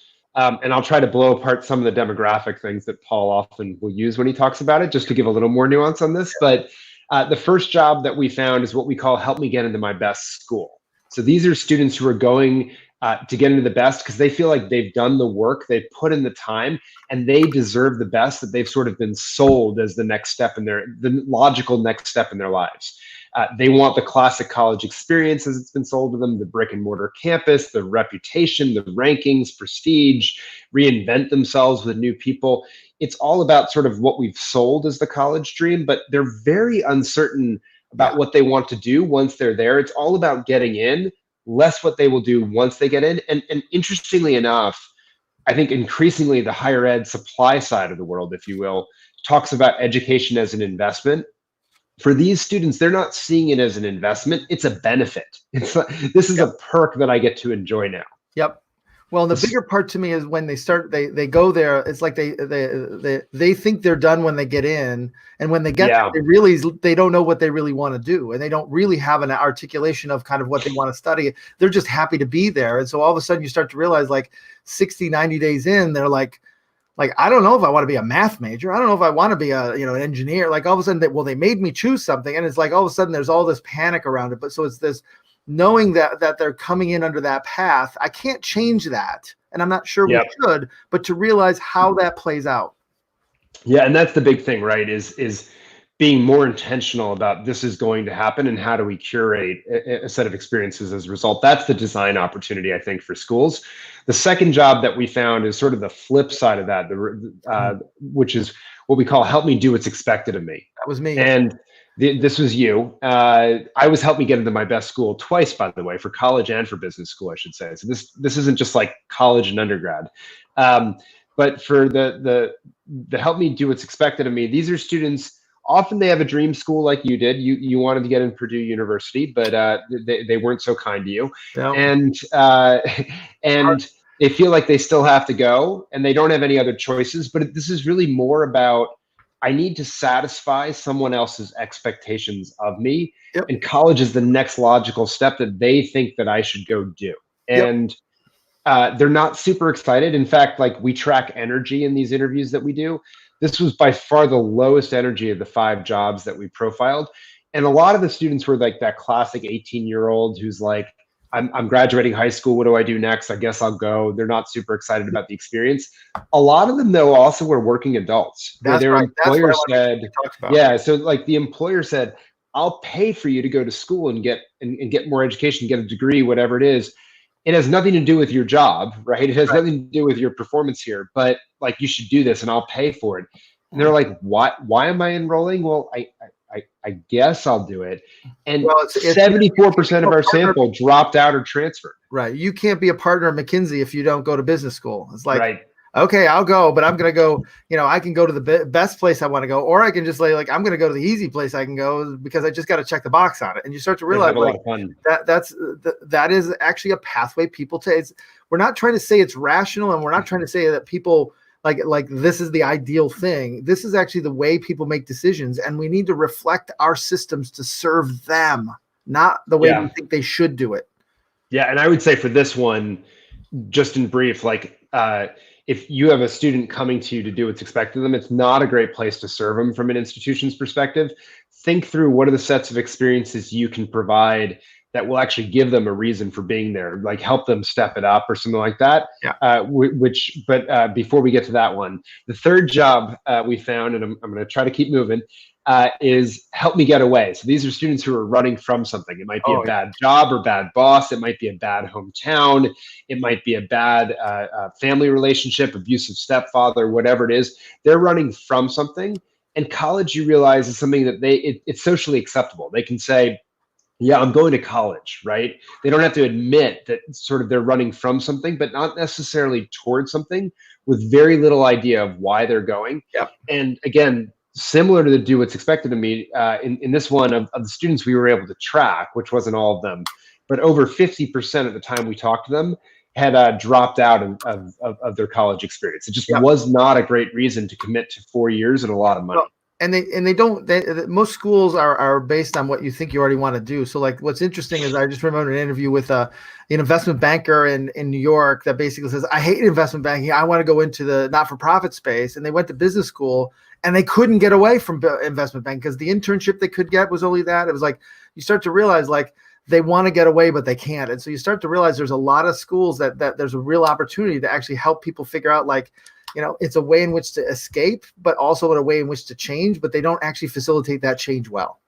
And I'll try to blow apart some of the demographic things that Paul often will use when he talks about it, just to give a little more nuance on this. But the first job that we found is what we call help me get into my best school. So these are students who are going to get into the best because they feel like they've done the work, they've put in the time, and they deserve the best, that they've sort of been sold as the logical next step in their lives. They want the classic college experience as it's been sold to them, the brick and mortar campus, the reputation, the rankings, prestige, reinvent themselves with new people. It's all about sort of what we've sold as the college dream, but they're very uncertain about what they want to do once they're there. It's all about getting in, less what they will do once they get in. And interestingly enough, I think increasingly the higher ed supply side of the world, if you will, talks about education as an investment. For these students, they're not seeing it as an investment. It's a benefit. It's like, this is a perk that I get to enjoy now. Yep. Well, the bigger part to me is when they go there, it's like they think they're done when they get in. And when they get there, they don't know what they really want to do. And they don't really have an articulation of kind of what they want to study. They're just happy to be there. And so all of a sudden you start to realize, like 60, 90 days in, they're like, I don't know if I want to be a math major. I don't know if I want to be an engineer. Like all of a sudden they made me choose something. And it's like, all of a sudden there's all this panic around it. But so it's this knowing that they're coming in under that path. I can't change that. And I'm not sure we should, but to realize how that plays out. Yeah. And that's the big thing, right? Is being more intentional about this is going to happen and how do we curate a set of experiences as a result. That's the design opportunity, I think, for schools. The second job that we found is sort of the flip side of that, which is what we call help me do what's expected of me. That was me. And this was you. I was helped me get into my best school twice, by the way, for college and for business school, I should say. So this isn't just like college and undergrad. But for the help me do what's expected of me, these are students. Often they have a dream school like you did. You wanted to get in Purdue University, but they weren't so kind to you. Yeah. And they feel like they still have to go and they don't have any other choices. But this is really more about, I need to satisfy someone else's expectations of me. Yep. And college is the next logical step that they think that I should go do. And they're not super excited. In fact, like, we track energy in these interviews that we do. This was by far the lowest energy of the 5 jobs that we profiled. And a lot of the students were like that classic 18-year-old who's like, I'm graduating high school. What do I do next? I guess I'll go. They're not super excited about the experience. A lot of them, though, also were working adults. That's their right. employer said, so like the employer said, I'll pay for you to go to school and get more education, get a degree, whatever it is. It has nothing to do with your job, right? It has nothing to do with your performance here, but like, you should do this and I'll pay for it. And they're like, why am I enrolling? Well, I guess I'll do it. And 74% of our sample dropped out or transferred. Right. You can't be a partner at McKinsey if you don't go to business school. It's like, okay, I'll go, but I'm going to go, I can go to the best place I want to go, or I can just like, I'm going to go to the easy place I can go because I just got to check the box on it. And you start to realize like, that is actually a pathway people take. We're not trying to say it's rational, and we're not trying to say that people like this is the ideal thing. This is actually the way people make decisions, and we need to reflect our systems to serve them, not the way we think they should do it. Yeah. And I would say for this one, just in brief, like, if you have a student coming to you to do what's expected of them, it's not a great place to serve them from an institution's perspective. Think through what are the sets of experiences you can provide that will actually give them a reason for being there, like help them step it up or something like that. Yeah. But before we get to that one, the third job we found, and I'm going to try to keep moving, is help me get away. So these are students who are running from something. It might be a Oh, bad job or bad boss. It might be a bad hometown. It might be a bad family relationship, abusive stepfather, whatever it is. They're running from something. And college, you realize, is something that it's socially acceptable. They can say, yeah, I'm going to college, right? They don't have to admit that sort of they're running from something, but not necessarily towards something, with very little idea of why they're going. Yep. And again, similar to the Do What's Expected of Me, in this one of the students we were able to track, which wasn't all of them, but over 50% at the time we talked to them had dropped out of their college experience. It just was not a great reason to commit to 4 years and a lot of money. Well, and they don't, most schools are based on what you think you already want to do. So like what's interesting is I just remember an interview with an investment banker in New York that basically says, I hate investment banking. I want to go into the not-for-profit space. And they went to business school and they couldn't get away from investment banking because the internship they could get was only that. It was like, you start to realize like they want to get away, but they can't. And so you start to realize there's a lot of schools that there's a real opportunity to actually help people figure out like, it's a way in which to escape, but also in a way in which to change, but they don't actually facilitate that change well.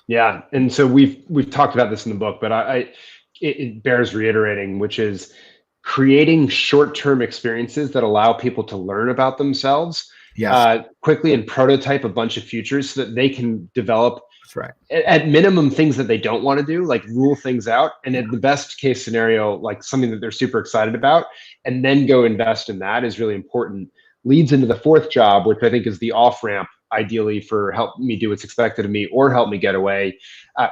Yeah. And so we've talked about this in the book, but it bears reiterating, which is creating short-term experiences that allow people to learn about themselves quickly and prototype a bunch of futures so that they can develop at minimum things that they don't want to do, like rule things out, and in the best case scenario, like something that they're super excited about, and then go invest in that is really important. Leads into the fourth job, which I think is the off-ramp ideally for help me do what's expected of me or help me get away,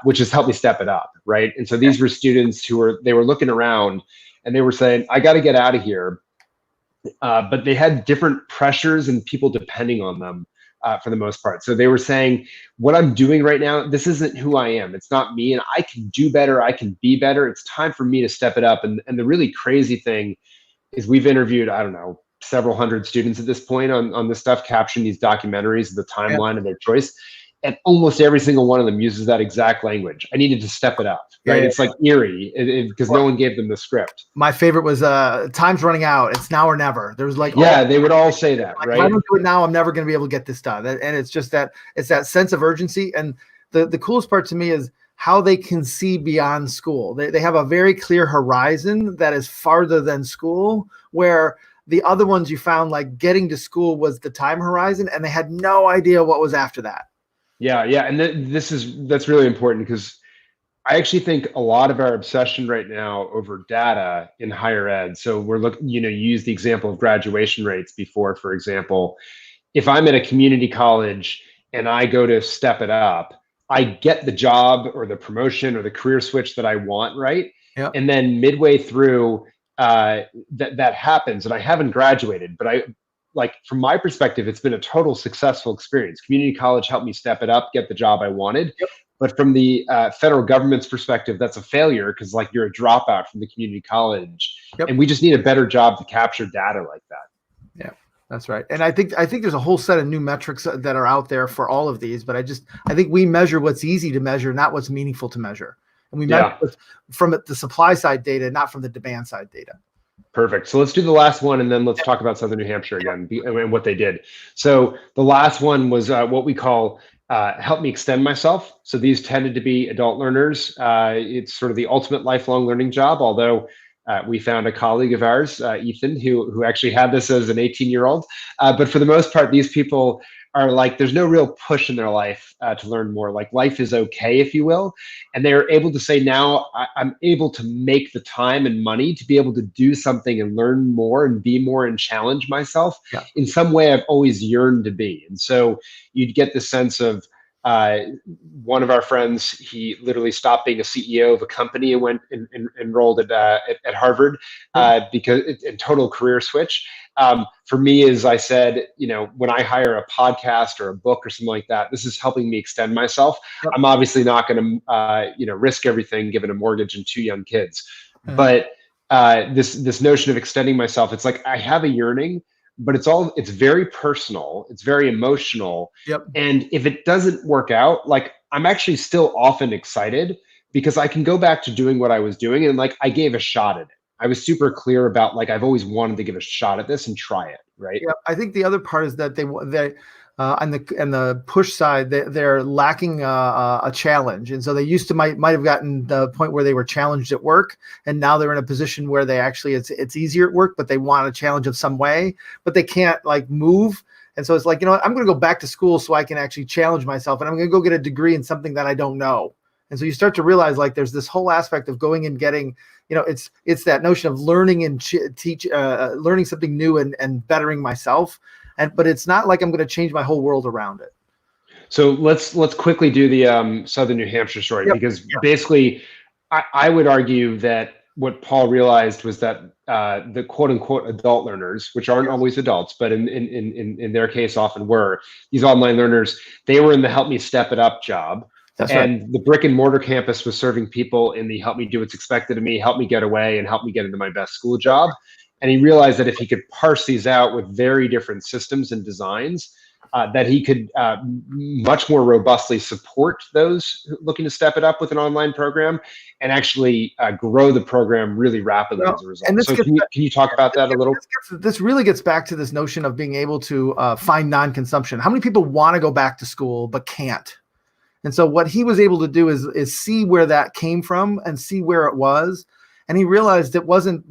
which is help me step it up, right? And so these were students who were looking around and they were saying, I got to get out of here. But they had different pressures and people depending on them for the most part. So they were saying, what I'm doing right now, this isn't who I am. It's not me, and I can do better. I can be better. It's time for me to step it up. And the really crazy thing is we've interviewed, I don't know, several hundred students at this point on this stuff, capturing these documentaries, the timeline of their choice. And almost every single one of them uses that exact language. I needed to step it up, right? It's like eerie because no one gave them the script. My favorite was time's running out. It's now or never. There was like, they would all say that, right? If I don't do it now, I'm never going to be able to get this done. And it's just that sense of urgency. And the coolest part to me is how they can see beyond school. They have a very clear horizon that is farther than school, where the other ones you found like getting to school was the time horizon and they had no idea what was after that. Yeah. And that's really important because I actually think a lot of our obsession right now over data in higher ed. So we're looking, you use the example of graduation rates before, for example. If I'm at a community college and I go to step it up, I get the job or the promotion or the career switch that I want, right? Yep. And then midway through, that happens and I haven't graduated, but from my perspective, it's been a total successful experience. Community college helped me step it up, get the job I wanted. Yep. But from the federal government's perspective, that's a failure because you're a dropout from the community college. Yep. And we just need a better job to capture data like that. Yeah, that's right. And I think there's a whole set of new metrics that are out there for all of these, but I think we measure what's easy to measure, not what's meaningful to measure. And we measure from the supply side data, not from the demand side data. Perfect. So let's do the last one, and then let's talk about Southern New Hampshire again and what they did. So the last one was what we call help me extend myself. So these tended to be adult learners. It's sort of the ultimate lifelong learning job, although we found a colleague of ours, Ethan, who actually had this as an 18-year-old. But for the most part, these people are there's no real push in their life to learn more. Life is okay, if you will. And they're able to say, now I'm able to make the time and money to be able to do something and learn more and be more and challenge myself in some way I've always yearned to be. And so you'd get the sense of one of our friends, he literally stopped being a CEO of a company and went and enrolled at Harvard because in total career switch. For me, as I said, when I hire a podcast or a book or something like that, this is helping me extend myself. Yep. I'm obviously not going to, risk everything given a mortgage and 2 young kids. Mm-hmm. But this notion of extending myself, it's I have a yearning, but it's very personal. It's very emotional. Yep. And if it doesn't work out, I'm actually still often excited because I can go back to doing what I was doing. And I gave a shot at it. I was super clear about I've always wanted to give a shot at this and try it. Right. Yeah. I think the other part is that On the push side, they're lacking a challenge, and so they used to might have gotten the point where they were challenged at work, and now they're in a position where they actually it's easier at work, but they want a challenge of some way, but they can't like move, and so it's like, you know what, I'm going to go back to school so I can actually challenge myself, and I'm going to go get a degree in something that I don't know, and so you start to realize like there's this whole aspect of going and getting, you know, it's that notion of learning and learning something new and bettering myself. But it's not like I'm going to change my whole world around it. So let's quickly do the Southern New Hampshire story, because basically I would argue that what Paul realized was that the quote unquote adult learners, which aren't always adults, but in their case often were, these online learners, they were in the help me step it up job. That's and right. The brick and mortar campus was serving people in the help me do what's expected of me, help me get away, and help me get into my best school job. And he realized that if he could parse these out with very different systems and designs, that he could much more robustly support those looking to step it up with an online program, and actually grow the program really rapidly as a result. And so can you talk about that a little? This really gets back to this notion of being able to find non-consumption. How many people want to go back to school but can't? And so what he was able to do is see where that came from and see where it was. And he realized it wasn't,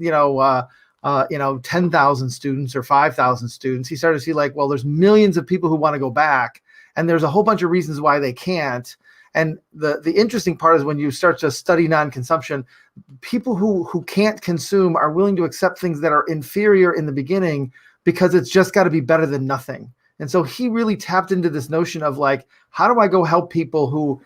10,000 students or 5,000 students. He started to see like, well, there's millions of people who want to go back, and there's a whole bunch of reasons why they can't. And the interesting part is when you start to study non-consumption, people who can't consume are willing to accept things that are inferior in the beginning because it's just got to be better than nothing. And so he really tapped into this notion of like, how do I go help people who,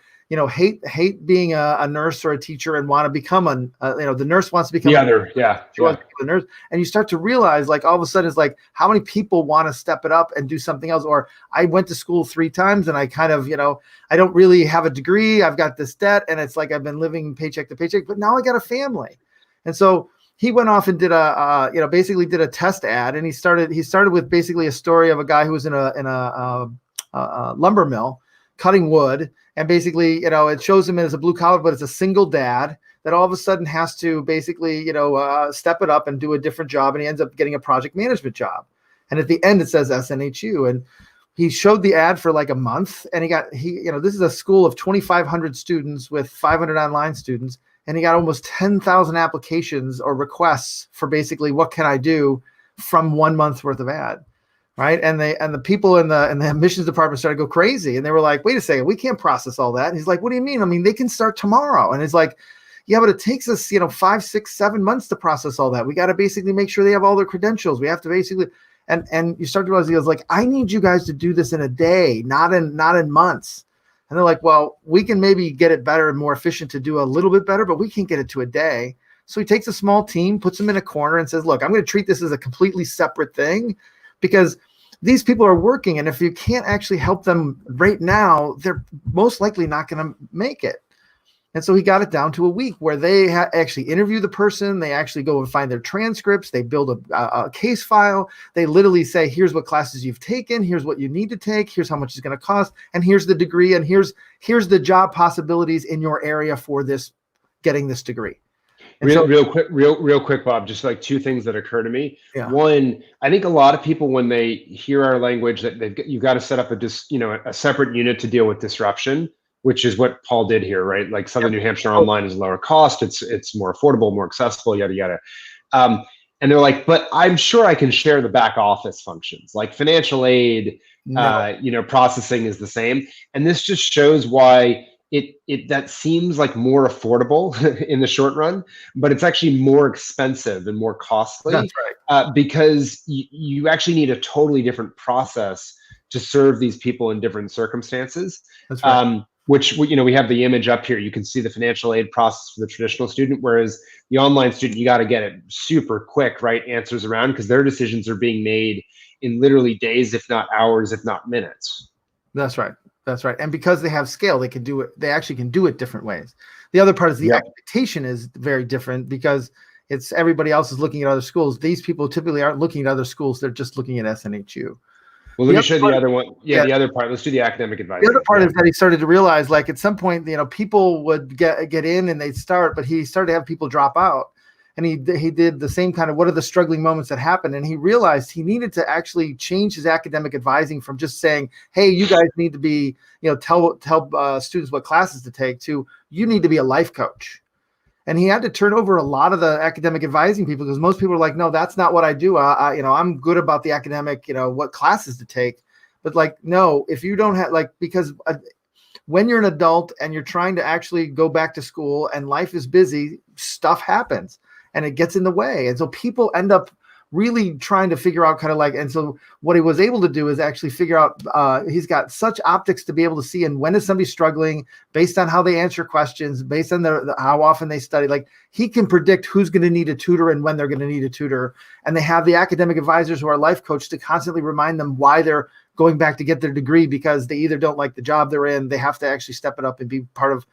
hate being a nurse or a teacher and want to become the nurse wants to become the other, the nurse. And you start to realize like all of a sudden it's like, how many people want to step it up and do something else? Or I went to school 3 times and I kind of, I don't really have a degree. I've got this debt and it's like, I've been living paycheck to paycheck, but now I got a family. And so he went off and did basically did a test ad, and he started with basically a story of a guy who was in a lumber mill cutting wood. And basically, it shows him as a blue collar, but it's a single dad that all of a sudden has to basically, step it up and do a different job. And he ends up getting a project management job. And at the end, it says SNHU. And he showed the ad for like a month. And this is a school of 2,500 students with 500 online students. And he got almost 10,000 applications or requests for basically what can I do from 1 month's worth of ad. Right. And the people in the admissions department started to go crazy. And they were like, wait a second, we can't process all that. And he's like, what do you mean? I mean, they can start tomorrow. And it's like, yeah, but it takes us, 5, 6, 7 months to process all that. We got to basically make sure they have all their credentials. We have to basically, and you start to realize, he goes like, I need you guys to do this in a day, not in months. And they're like, well, we can maybe get it better and more efficient to do a little bit better, but we can't get it to a day. So he takes a small team, puts them in a corner and says, look, I'm going to treat this as a completely separate thing, because these people are working. And if you can't actually help them right now, they're most likely not going to make it. And so he got it down to a week where they actually interview the person. They actually go and find their transcripts. They build a case file. They literally say, here's what classes you've taken. Here's what you need to take. Here's how much it's going to cost. And here's the degree. And here's the job possibilities in your area for getting this degree. Real quick, Bob, just like 2 things that occur to me. Yeah. One, I think a lot of people, when they hear our language, that you've got to set up a separate unit to deal with disruption, which is what Paul did here, right? Like Southern New Hampshire Online is lower cost. It's more affordable, more accessible, yada, yada. And they're like, but I'm sure I can share the back office functions, like financial aid, processing is the same. And this just shows why that seems like more affordable in the short run, but it's actually more expensive and more costly. That's right. Because you actually need a totally different process to serve these people in different circumstances. That's right. Which, we have the image up here. You can see the financial aid process for the traditional student, whereas the online student, you got to get it super quick, right? Answers around, because their decisions are being made in literally days, if not hours, if not minutes. That's right. That's right. And because they have scale, they can do it. They actually can do it different ways. The other part is the expectation is very different, because it's everybody else is looking at other schools. These people typically aren't looking at other schools. They're just looking at SNHU. Well, let me show the other one. Yeah, the other part. Let's do the academic advice. The other part is that he started to realize, like, at some point, people would get in and they'd start, but he started to have people drop out. and he did the same kind of what are the struggling moments that happen, and he realized he needed to actually change his academic advising from just saying, hey, you guys need to be, tell students what classes to take, to you need to be a life coach. And he had to turn over a lot of the academic advising people, because most people are like, no, that's not what I do. I'm good about the academic, what classes to take. But like, no, if you don't have because when you're an adult and you're trying to actually go back to school and life is busy, stuff happens and it gets in the way. And so people end up really trying to figure out and so what he was able to do is actually figure out, he's got such optics to be able to see, and when is somebody struggling based on how they answer questions, based on how often they study. Like, he can predict who's going to need a tutor and when they're going to need a tutor. And they have the academic advisors who are life coach to constantly remind them why they're going back to get their degree, because they either don't like the job they're in, they have to actually step it up and be part of,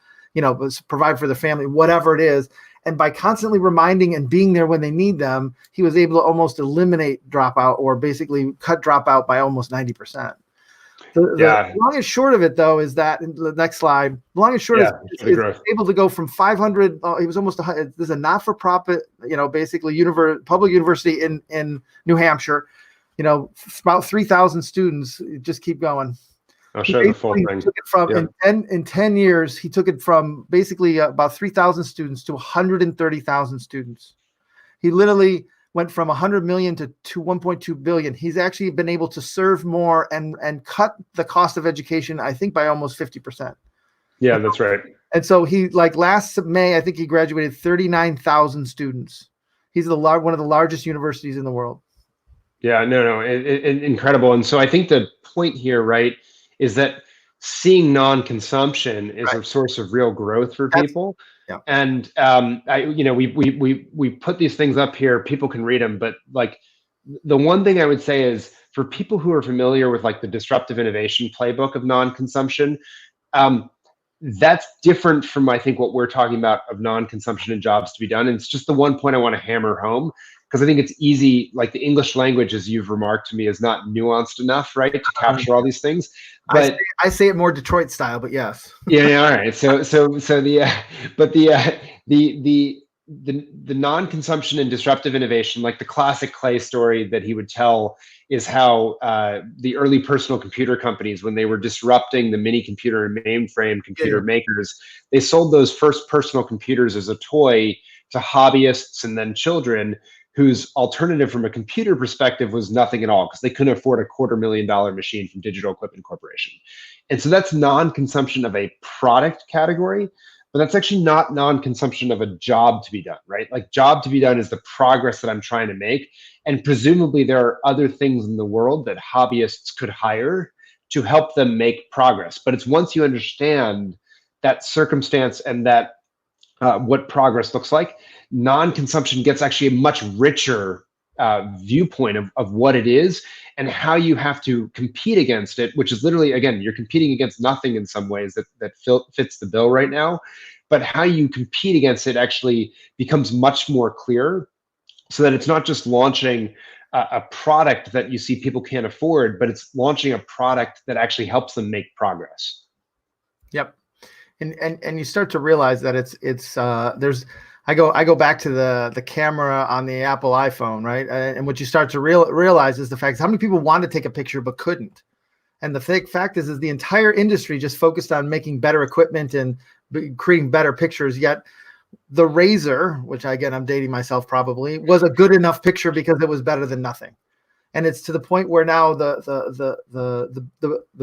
provide for their family, whatever it is. And by constantly reminding and being there when they need them, he was able to almost eliminate dropout, or basically cut dropout by almost 90%. The long and short of it, though, is that in the next slide, long and short is able to go from 500. He was almost there's a not-for-profit, basically public university in New Hampshire. About 3,000 students. Just keep going. I'll show the full thing. Took it from in 10 years, he took it from basically about 3,000 students to 130,000 students. He literally went from 100 million to 1.2 billion. He's actually been able to serve more and cut the cost of education, I think, by almost 50%. Yeah, that's right. And so he, last May, I think he graduated 39,000 students. He's one of the largest universities in the world. Yeah, no, incredible. And so I think the point here, right, is that seeing non-consumption is a source of real growth for people. Yeah. And we put these things up here, people can read them, but the one thing I would say is, for people who are familiar with the disruptive innovation playbook of non-consumption, that's different from, I think, what we're talking about of non-consumption and jobs to be done. And it's just the one point I want to hammer home, because I think it's easy, the English language, as you've remarked to me, is not nuanced enough, right, to capture all these things. But I say it more Detroit style, but yes. Yeah, all right. So the non-consumption and disruptive innovation, the classic Clay story that he would tell, is how the early personal computer companies, when they were disrupting the mini computer and mainframe computer makers, they sold those first personal computers as a toy to hobbyists and then children, whose alternative from a computer perspective was nothing at all, because they couldn't afford a $250,000 machine from Digital Equipment Corporation. And so that's non-consumption of a product category, but that's actually not non-consumption of a job to be done, right? Job to be done is the progress that I'm trying to make. And presumably there are other things in the world that hobbyists could hire to help them make progress. But it's once you understand that circumstance and that what progress looks like, non-consumption gets actually a much richer viewpoint of what it is and how you have to compete against it, which is literally, again, you're competing against nothing in some ways that fits the bill right now, but how you compete against it actually becomes much more clear, so that it's not just launching a product that you see people can't afford, but it's launching a product that actually helps them make progress. Yep. And you start to realize that there's I go back to the camera on the Apple iPhone, right? And what you start to realize is the fact is how many people wanted to take a picture but couldn't. And the fact is the entire industry just focused on making better equipment and creating better pictures. Yet the Razor, which again I'm dating myself probably, was a good enough picture because it was better than nothing. And it's to the point where now the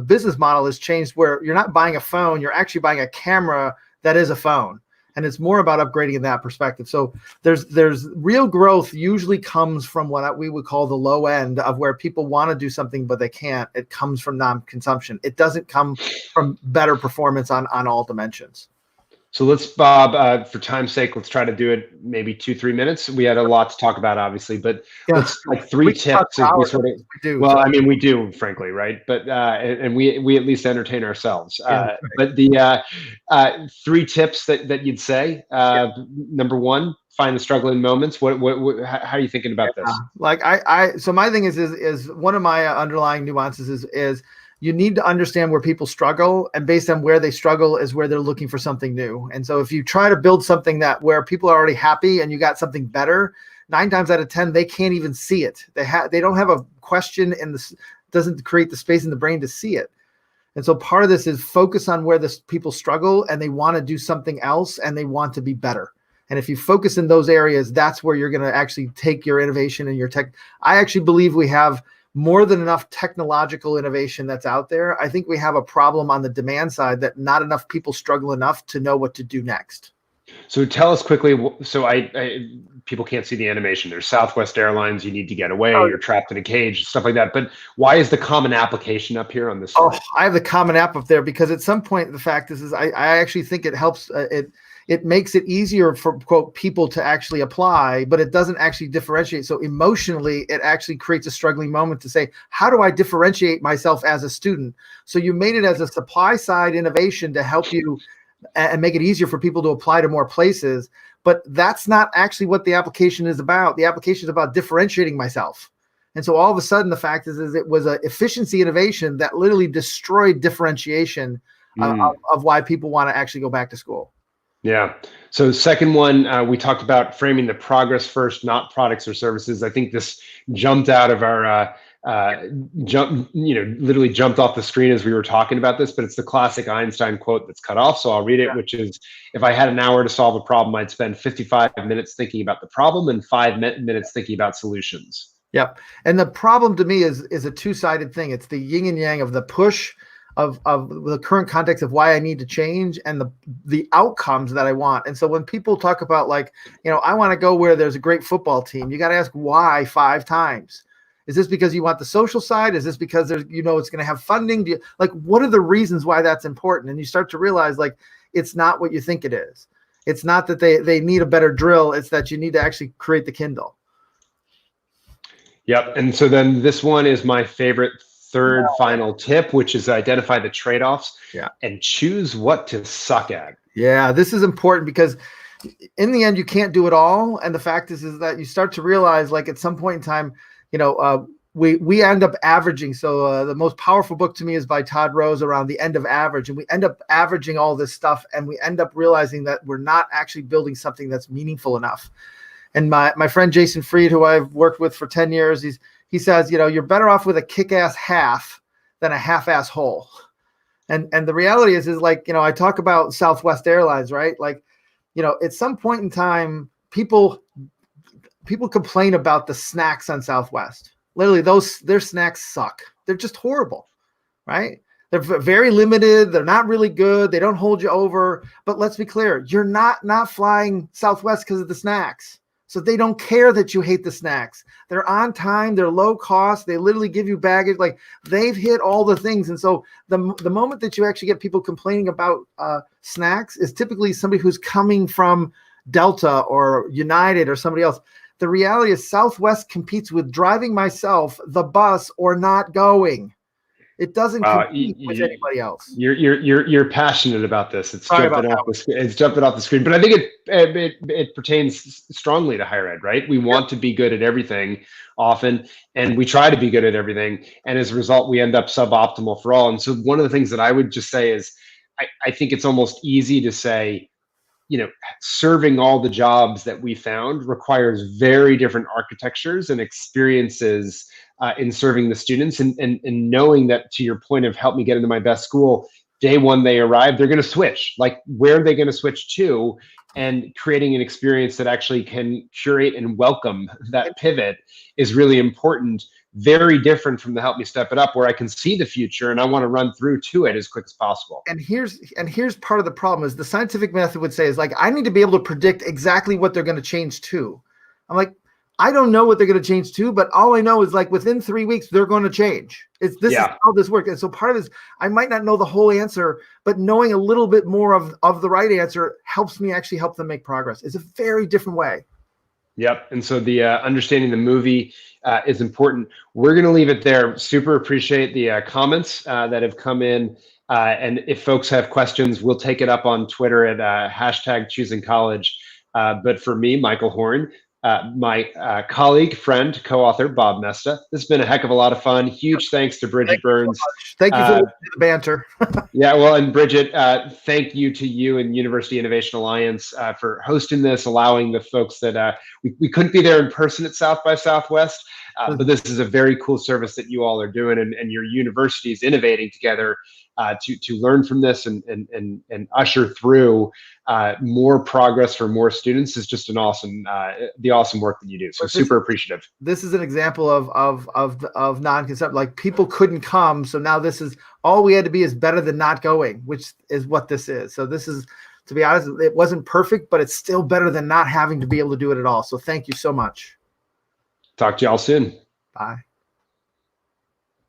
business model has changed, where you're not buying a phone, you're actually buying a camera that is a phone. And it's more about upgrading in that perspective. So there's real growth usually comes from what we would call the low end of where people want to do something, but they can't. It comes from non-consumption. It doesn't come from better performance on all dimensions. So let's, Bob, for time's sake, let's try to do it maybe 2-3 minutes. We had a lot to talk about, obviously, but let's three tips. As we sort of, well, I mean, we do, frankly, right? But and we at least entertain ourselves. Right. But the 3 tips that you'd say. Number 1, find the struggling moments. How are you thinking about this? So my thing is one of my underlying nuances is you need to understand where people struggle, and based on where they struggle is where they're looking for something new. And so if you try to build something that where people are already happy and you got something better, 9 times out of 10, they can't even see it. They don't have a question in this, doesn't create the space in the brain to see it. And so part of this is focus on where the people struggle and they want to do something else and they want to be better. And if you focus in those areas, that's where you're going to actually take your innovation and your tech. I actually believe we have more than enough technological innovation that's out there. I think we have a problem on the demand side that not enough people struggle enough to know what to do next. So tell us quickly. So people can't see the animation. There's Southwest Airlines. You need to get away. You're trapped in a cage, stuff like that. But why is the common application up here on this slide? Oh, I have the common app up there because at some point the fact is I actually think it helps. It makes it easier for quote people to actually apply, but it doesn't actually differentiate. So emotionally, it actually creates a struggling moment to say, how do I differentiate myself as a student? So you made it as a supply side innovation to help you and make it easier for people to apply to more places. But that's not actually what the application is about. The application is about differentiating myself. And so all of a sudden, the fact is it was an efficiency innovation that literally destroyed differentiation of why people want to actually go back to school. Yeah. So second one, we talked about framing the progress first, not products or services. I think this jumped out of our literally jumped off the screen as we were talking about this, but it's the classic Einstein quote that's cut off. So I'll read it, which is, if I had an hour to solve a problem, I'd spend 55 minutes thinking about the problem and 5 minutes thinking about solutions. Yep. And the problem to me is a two-sided thing. It's the yin and yang of the push of the current context of why I need to change and the outcomes that I want. And so when people talk about like, I want to go where there's a great football team, you got to ask why 5 times. Is this because you want the social side? Is this because there's, it's going to have funding? What are the reasons why that's important? And you start to realize like, it's not what you think it is. It's not that they need a better drill. It's that you need to actually create the Kindle. Yep. And so then this one is my favorite third final tip, which is identify the trade-offs and choose what to suck at. Yeah, this is important because in the end, you can't do it all. And the fact is that you start to realize like at some point in time, we end up averaging. So the most powerful book to me is by Todd Rose, Around the End of Average. And we end up averaging all this stuff and we end up realizing that we're not actually building something that's meaningful enough. And my friend Jason Fried, who I've worked with for 10 years, he says, you're better off with a kick-ass half than a half-ass whole. And the reality is like, I talk about Southwest Airlines, right? Like, at some point in time, people complain about the snacks on Southwest. Literally, their snacks suck. They're just horrible, right? They're very limited. They're not really good. They don't hold you over. But let's be clear, you're not flying Southwest because of the snacks. So they don't care that you hate the snacks. They're on time. They're low cost. They literally give you baggage. Like they've hit all the things. And so the moment that you actually get people complaining about snacks is typically somebody who's coming from Delta or United or somebody else. The reality is Southwest competes with driving myself, the bus, or not going. It doesn't compete with anybody else. You're passionate about this. It's jumping off the screen, but I think it pertains strongly to higher ed, right? We want to be good at everything often, and we try to be good at everything, and as a result, we end up suboptimal for all. And so, one of the things that I would just say is, I think it's almost easy to say, serving all the jobs that we found requires very different architectures and experiences in serving the students, and knowing that, to your point of help me get into my best school, day one they arrive, they're going to switch. Like, where are they going to switch to? And creating an experience that actually can curate and welcome that pivot is really important. Very different from the help me step it up, where I can see the future and I want to run through to it as quick as possible. And here's part of the problem is the scientific method would say is like, I need to be able to predict exactly what they're going to change to. I'm like, I don't know what they're going to change to, but all I know is like within 3 weeks, they're going to change. This is how this works. And so part of it is I might not know the whole answer, but knowing a little bit more of the right answer helps me actually help them make progress. It's a very different way. Yep. And so the understanding the movie is important. We're going to leave it there. Super appreciate the comments that have come in. And if folks have questions, we'll take it up on Twitter at #ChoosingCollege. But for me, Michael Horn, my colleague, friend, co-author, Bob Moestra. This has been a heck of a lot of fun. Huge thanks to Bridget Burns. Thank you for the banter. Yeah, well, and Bridget, thank you to you and University Innovation Alliance for hosting this, allowing the folks that we couldn't be there in person at South by Southwest, but this is a very cool service that you all are doing, and your university is innovating together to learn from this and usher through more progress for more students is just an awesome, the awesome work that you do. So super appreciative. This is an example of non-concept. Like people couldn't come, so now this is all we had to be is better than not going, which is what this is. So this is, to be honest, it wasn't perfect, but it's still better than not having to be able to do it at all. So thank you so much. Talk to y'all soon. Bye.